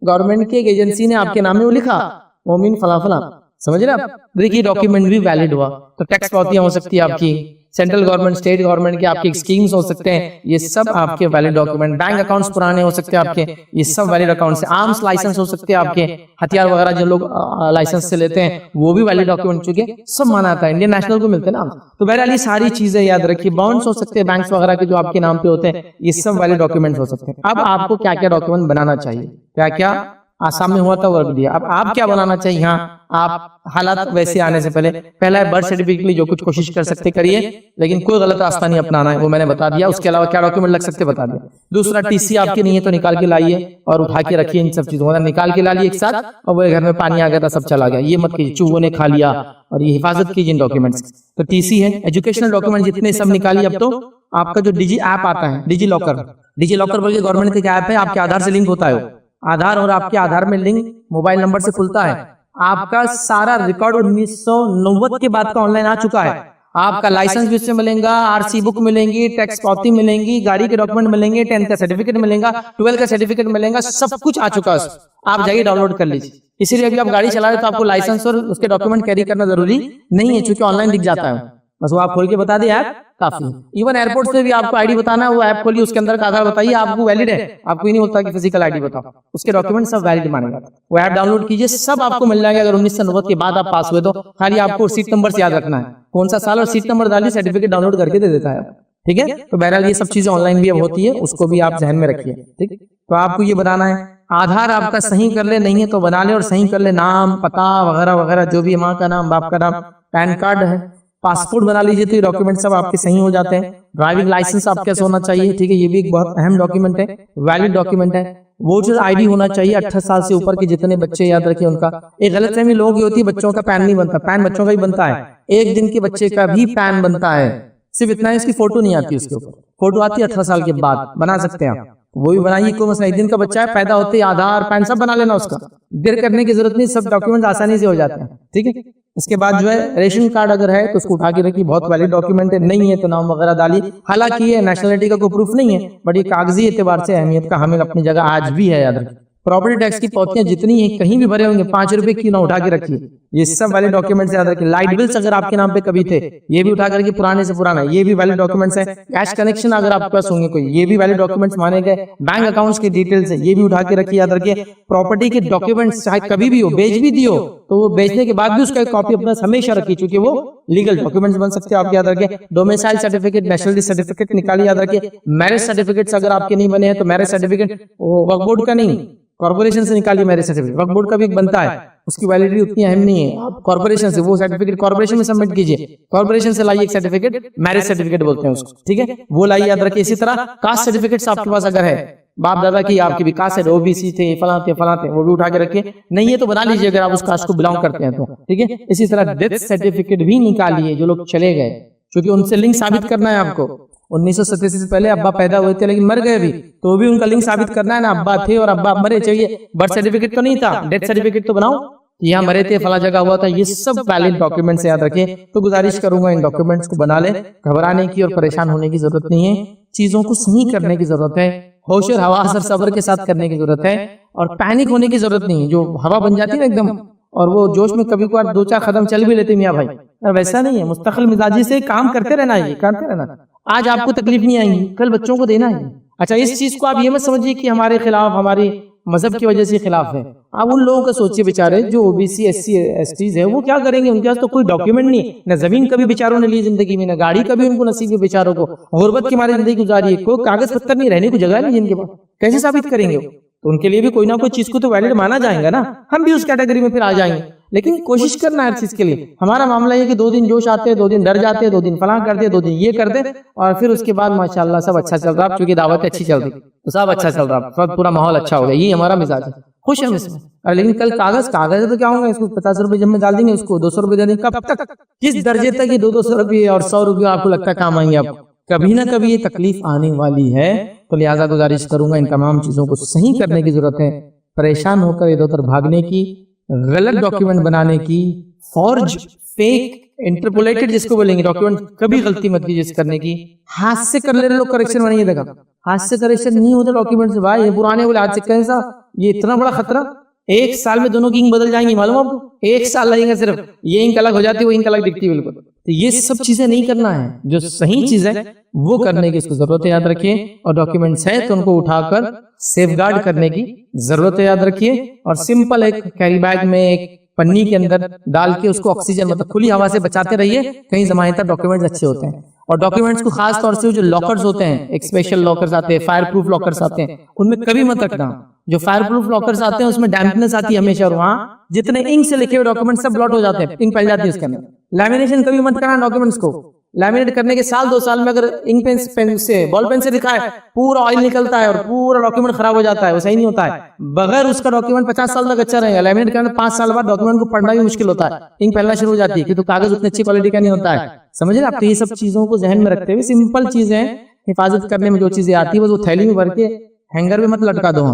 गवर्नमेंट की एक एजेंसी ने आपके नाम में वो लिखा, मोमिन फला फला, समझ रहे आप? देखिए डॉक्यूमेंट भी वैलिड हुआ। तो टैक्स पावतियां हो सकती है आपकी, सेंट्रल गवर्नमेंट, स्टेट गवर्नमेंट के आपके स्कीम्स हो सकते हैं, ये सब आपके वैलिड डॉक्यूमेंट। बैंक अकाउंट्स पुराने हो सकते हैं आपके, ये सब वैलिड अकाउंट्स। आर्म्स लाइसेंस हो सकते हैं आपके, हथियार वगैरह जो लोग लाइसेंस से लेते हैं वो भी वैलिड डॉक्यूमेंट, चूंकि सब माना आता है, इंडियन नेशनल को मिलते हैं ना। तो बहरहाल ये सारी चीजें याद रखिए। बॉन्ड्स हो सकते हैं बैंक्स वगैरह के जो आपके नाम पे होते हैं, ये सब वैलिड डॉक्यूमेंट हो सकते हैं। अब आपको क्या क्या डॉक्यूमेंट बनाना चाहिए, क्या क्या आसाम में हुआ था वर्क दिया। अब आप क्या बनाना चाहिए? यहाँ आप हालात वैसे आने से पहले, पहला है बर्थ सर्टिफिकेट के लिए जो कुछ कोशिश कर सकते करिए, लेकिन कोई गलत रास्ता नहीं अपनाना है, वो मैंने बता दिया। उसके अलावा क्या डॉक्यूमेंट लग सकते बता दिया। दूसरा, TC आपकी नहीं है तो निकाल के लाइए और उठा के रखिए। इन सब चीजों निकाल के ला लिए एक साथ, और वो घर में पानी आ गया था, सब चला गया, ये मत कीजिए, चूहों ने खा लिया, और ये हिफाजत कीजिए इन डॉक्यूमेंट्स। तो TC है, एजुकेशनल डॉक्यूमेंट जितने सब निकालिए। अब तो आपका जो डिजी ऐप आता है, डिजी लॉकर बोल के गवर्नमेंट का ऐप है, आपके आधार से लिंक होता है, आधार और आपके आधार में लिंक मोबाइल नंबर से खुलता है। आपका सारा रिकॉर्ड 1990 के बाद का ऑनलाइन आ चुका है। आपका लाइसेंस भी उससे मिलेगा, RC बुक मिलेंगी, टैक्स पावती मिलेंगी, गाड़ी के डॉक्यूमेंट मिलेंगे, 10th का सर्टिफिकेट मिलेगा, 12 का सर्टिफिकेट मिलेगा, सब कुछ आ चुका है। आप जाइए डाउनलोड कर लीजिए। इसीलिए अभी आप गाड़ी चला रहे तो आपको लाइसेंस और उसके डॉक्यूमेंट कैरी करना जरूरी नहीं है, क्योंकि ऑनलाइन दिख जाता है। बस वो आप खोल के बता दे ऐप काफी है। इवन एयरपोर्ट से भी आपको आईडी बताना है, वो ऐप खोलिए, उसके अंदर का आधार बताइए, आपको वैलिड है, आपको ही नहीं होता कि फिजिकल आईडी बताओ, उसके डॉक्यूमेंट सब वैलिड माने जाते हैं। वो ऐप डाउनलोड कीजिए, सब आपको मिल जाएगा। अगर 1990 के बाद आप पास हुए तो खाली आपको सीट नंबर से याद रखना है, कौन सा साल और सीट नंबर डालिए, सर्टिफिकेट डाउनलोड करके दे देता है। ठीक है, तो बहरहाल ये सब चीजें ऑनलाइन भी अब होती है, उसको भी आप ध्यान में रखिए। ठीक, तो आपको ये बनाना है, आधार आपका सही कर ले, नहीं है तो बना ले और सही कर ले, नाम पता वगैरह वगैरह जो भी, माँ का नाम, बाप का नाम, पैन कार्ड है, पासपोर्ट बना लीजिए, तो ये डॉक्यूमेंट सब आपके सही हो जाते हैं। ड्राइविंग लाइसेंस आपके पास होना चाहिए, ठीक है, ये भी एक बहुत अहम डॉक्यूमेंट है, वैलिड डॉक्यूमेंट है। वोटर आईडी होना चाहिए, 18 साल से ऊपर के जितने बच्चे, याद रखिए उनका। एक गलतफहमी लोगों की होती है, बच्चों का पैन नहीं बनता, पैन बच्चों का ही बनता है, 1 दिन के बच्चे का भी पैन बनता है, सिर्फ इतना है इसकी फोटो नहीं आती, उसके ऊपर फोटो आती है 18 साल के बाद, बना सकते हैं आप, वो भी बनाइए, कोई मसला। 1 दिन का बच्चा है, पैदा होते ही आधार पैन सब बना लेना, उसका देर करने की जरूरत नहीं, सब डॉक्यूमेंट आसानी से हो जाते हैं। ठीक है, इसके बाद जो है रेशन कार्ड अगर है तो उसको उठा के रखिए, बहुत वैलिड डॉक्यूमेंट है, नहीं है तो नाम वगैरह डालिए। हालांकि ये नेशनलिटी का कोई प्रूफ नहीं है, बट ये कागजी एतबार से अहमियत का हमें अपनी जगह आज भी है, याद रखिए। प्रॉपर्टी टैक्स की पावतियां जितनी है कहीं भी भरे होंगे, 5 रुपए की ना उठा के रखिए, ये सब वैलिड डॉक्यूमेंट्स याद रखिए। लाइट बिल्स अगर आपके नाम पे कभी थे, ये भी उठा करके, पुराने से पुराना, ये भी वैलिड डॉक्यूमेंट्स है। कैश कनेक्शन अगर आपके पास होंगे कोई, ये भी वैलिड डॉक्यूमेंट्स माने गए। बैंक अकाउंट्स की डिटेल्स है, ये भी उठा के रखिए, याद रखिए। प्रॉपर्टी के डॉक्यूमेंट्स चाहे कभी भी हो, बेच भी दियो तो वो बेचने के बाद भी उसका एक कॉपी अपना हमेशा रखिए, क्योंकि वो लीगल डॉक्यूमेंट्स बन सकते हैं आपके, याद रखिए। डोमिसाइल सर्टिफिकेट, नेशनलिटी सर्टिफिकेट निकालिए, याद रखिए। मैरिज सर्टिफिकेट्स अगर आपके नहीं बने हैं तो मैरिज सर्टिफिकेट वक्फ बोर्ड का नहीं, कॉर्पोरेशन से निकालिए मैरिज सर्टिफिकेट, वक्फ बोर्ड का भी एक बनता है, उसकी वैलिडिटी उतनी अहम नहीं है। आप कॉर्पोरेशन से वो सर्टिफिकेट कॉर्पोरेशन में सबमिट कीजिए, कॉर्पोरेशन से लाइए एक सर्टिफिकेट, मैरिज सर्टिफिकेट बोलते हैं उसको, ठीक है, वो लाइए, याद रखिए। इसी तरह कास्ट सर्टिफिकेट्स आपके पास अगर है, बाप दादा की आपकी भी कास्ट है, ओबीसी थे, फलां थे, वो भी उठा के रखिए, नहीं है तो बना लीजिए अगर आप उस कास्ट को बिलोंग करते हैं तो, ठीक है। इसी तरह डेथ सर्टिफिकेट भी निकालिए, जो लोग चले गए, क्योंकि उनसे लिंक साबित करना है आपको। 1987 से पहले अब्बा पैदा हुए थे लेकिन मर गए भी, तो भी उनका लिंक साबित करना है ना, अब्बा थे और अब्बा मरे, चाहिए बर्थ सर्टिफिकेट तो नहीं था, डेथ सर्टिफिकेट तो बनाओ, यहाँ मरे थे, फला जगह हुआ था, ये सब वैलिड डॉक्यूमेंट्स याद रखें। तो गुजारिश करूंगा इन डॉक्यूमेंट्स को बना ले, घबराने की और परेशान होने की जरूरत नहीं है, चीजों को सही करने की जरूरत है, होश और हवास और सब्र के साथ करने की जरूरत है, और पैनिक होने की जरूरत नहीं है। जो हवा बन जाती है ना एकदम, और वो जोश में कभी कभार 2-4 कदम चल भी लेते मियाँ भाई, वैसा नहीं है, मुस्तकिल मिजाजी से काम करते रहना है, करते रहना। आज आपको तकलीफ नहीं आएगी, कल बच्चों को देना है। अच्छा, इस चीज को आप ये मत समझिए कि हमारे खिलाफ, हमारी मजहब की वजह से खिलाफ है। आप उन लोगों का सोचिए बेचारे जो ओबीसी एससी एसटीज है, वो क्या करेंगे, उनके पास तो कोई डॉक्यूमेंट नहीं, न जमीन कभी बेचारों ने ली जिंदगी में, न गाड़ी कभी उनको नसीब है, बेचारों को गुर्बत की मारी जिंदगी गुजारी है, कोई कागज पत्तर नहीं, रहने को जगह नहीं जिनके पास, कैसे साबित करेंगे? तो उनके लिए भी कोई ना कोई चीज को तो वैलिड माना जाएगा ना, हम भी उस कैटेगरी में फिर आ जाएंगे। लेकिन कोशिश करना है हर चीज के लिए। हमारा मामला ये कि 2 दिन जोश आते हैं, 2 दिन डर जाते हैं, 2 दिन फलां कर दे, 2 दिन ये कर दे, और फिर उसके बाद माशाल्लाह सब अच्छा चल रहा है, क्योंकि दावत अच्छी चल रही तो सब अच्छा चल रहा है, सब पूरा माहौल अच्छा हो गया, ये हमारा मिजाज है, खुश हम इसमें। लेकिन कल कागज है तो क्या होगा, इसको 50 रुपए जब में डाल देंगे, उसको 200 रुपए दे देंगे, कब तक, किस दर्जे तक ये 200 रुपये और 100 रुपये आपको लगता है काम आएंगे? आप कभी ना कभी ये तकलीफ आने वाली है, तो लिहाजा गुजारिश करूंगा इन तमाम चीजों को सही करने की जरूरत है। परेशान होकर इधर उधर भागने की, गलत डॉक्यूमेंट बनाने की, फॉर्ज, फेक, इंटरपोलेटेड जिसको बोलेंगे डॉक्यूमेंट, कभी गलती मत कीजिए करने की। हाथ से कर ले रहे लोग करेक्शन बनाइए, देखा हाथ से करेक्शन नहीं होता डॉक्यूमेंट से भाई, ये पुराने बोले हाथ से कैसा, ये इतना बड़ा खतरा। 1 साल में दोनों की इंक बदल जाएंगी, मालूम आपको, 1 साल लगेगा सिर्फ, ये इंक अलग हो जाती है, वो इंक अलग दिखती है बिल्कुल। तो ये सब चीजें नहीं करना है, जो सही चीज है वो करने की इसको जरूरत है, याद रखिए। और डॉक्यूमेंट्स है तो उनको उठाकर सेफगार्ड करने की जरूरत है, याद रखिए। और सिंपल एक कैरी बैग में एक पन्नी के अंदर डाल के उसको ऑक्सीजन मतलब खुली हवा से बचाते रहिए, कहीं जमाने तक डॉक्यूमेंट्स अच्छे होते हैं। और डॉक्यूमेंट्स को खास तौर से जो लॉकर्स होते हैं, एक स्पेशल लॉकर्स आते हैं, फायर प्रूफ लॉकर्स आते हैं, उनमें कभी मत रखना। जो फायर प्रूफ लॉकर्स आते हैं उसमें डैम्पनेस आती है हमेशा, और वहाँ जितने इंक से लिखे हुए डॉक्यूमेंट सब ब्लॉट हो जाते हैं, इंक फैल जाती है उसके अंदर। लैमिनेशन कभी मत करना डॉक्यूमेंट्स को, लैमिनेट करने के 1-2 साल में अगर इंक पेन से, बॉल पेन से लिखा है, पूरा ऑयल निकलता है और पूरा डॉक्यूमेंट खराब हो जाता है, वो सही नहीं होता है। बगैर उसका डॉक्यूमेंट 50 साल तक अच्छा रहेगा। लैमिनेट करने 5 साल बाद डॉक्यूमेंट को पढ़ना भी मुश्किल होता है, इंक फैलना शुरू हो जाती है, क्योंकि कागज उतनी अच्छी क्वालिटी का नहीं होता है, समझ रहे आप? तो ये सब चीजों को जहन में रखते हुए सिंपल चीजें हिफाजत करने में जो चीजें आती है वो थैली में भर के हैंगर में मत लटका दो,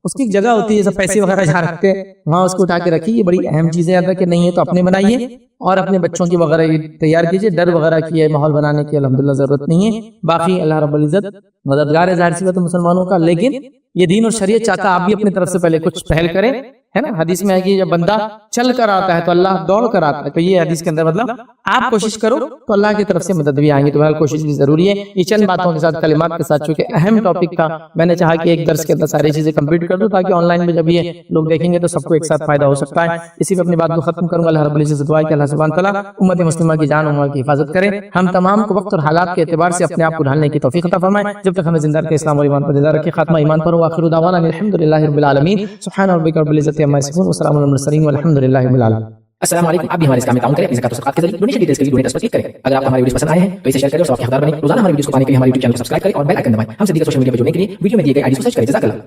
उसकी जगह होती है, सब पैसे वगैरह जहाँ रखते हैं वहां उसको उठा के रखिए। ये बड़ी अहम चीजें याद रखिए, नहीं है तो अपने बनाइए और अपने बच्चों की वगैरह तैयार कीजिए। डर वगैरह की है माहौल बनाने की अल्हम्दुलिल्लाह जरूरत नहीं है। बाकी अल्लाह रब्बुल इज्जत मददगार है जाहिर सी बात है मुसलमानों का, लेकिन ये दीन और शरीयत चाहता आप भी अपनी तरफ से पहले कुछ पहल करें, है ना। हदीस में है कि जब बंदा चल कर आता है तो अल्लाह दौड़ कर आता है, तो ये हदीस के अंदर मतलब आप कोशिश करो तो अल्लाह की तरफ से मदद भी आएंगी। तो बहरहाल कोशिश भी जरूरी है। ये चंद बातों के साथ कलिमात के साथ चूंकि अहम टॉपिक था, मैंने चाहा कि एक दर्स के अंदर सारी चीजें कंप्लीट कर दूं ताकि ऑनलाइन में जब ये लोग देखेंगे तो सबको एक साथ फायदा हो सकता है। इसी पे अपनी बात को खत्म करूंगा। अल्लाह रब्बुल इज्जत से दुआ है कि अल्लाह सुब्हानहू व तआला उम्मत मुस्लिमा की जान और माल की हिफाजत करे। हम तमाम को वक्त और हालात के एतबार से अपने आप को ढालने की तौफीक अता फरमाए। जब तक हमें जिंदा रखे इस्लाम और ईमान पर जिंदा रखे। खात्मा ईमान पर हो। आखिर दावाना अल्हम्दुलिल्लाहि रब्बिल आलमीन। सुब्हान रब्बिका रब्बिल इज्जति अम्मा यसिफून व सलामुन अलल मुरसलीन वल्हम्दुलिल्लाहि रब्बिल आलमीन। अस्सलाम वालेकुम। आप भी हमारे इस काम में ताउन करें अपनी ज़कात और सदक़ात के जरिए। डोनेशन डिटेल्स के लिए डोनेट पर क्लिक करें। अगर आपको हमारी वीडियोस पसंद आए हैं तो इसे शेयर करें और सबके हकदार बनें। रोजाना हमारी वीडियोस को पाने के लिए हमारे यूट्यूब चैनल को सब्सक्राइब करें और बेल आइकन दबाएं। हमसे दीगर सोशल मीडिया पर जुड़ने के लिए वीडियो में दिए गए आईडी को सर्च करें। जज़ाकल्लाह।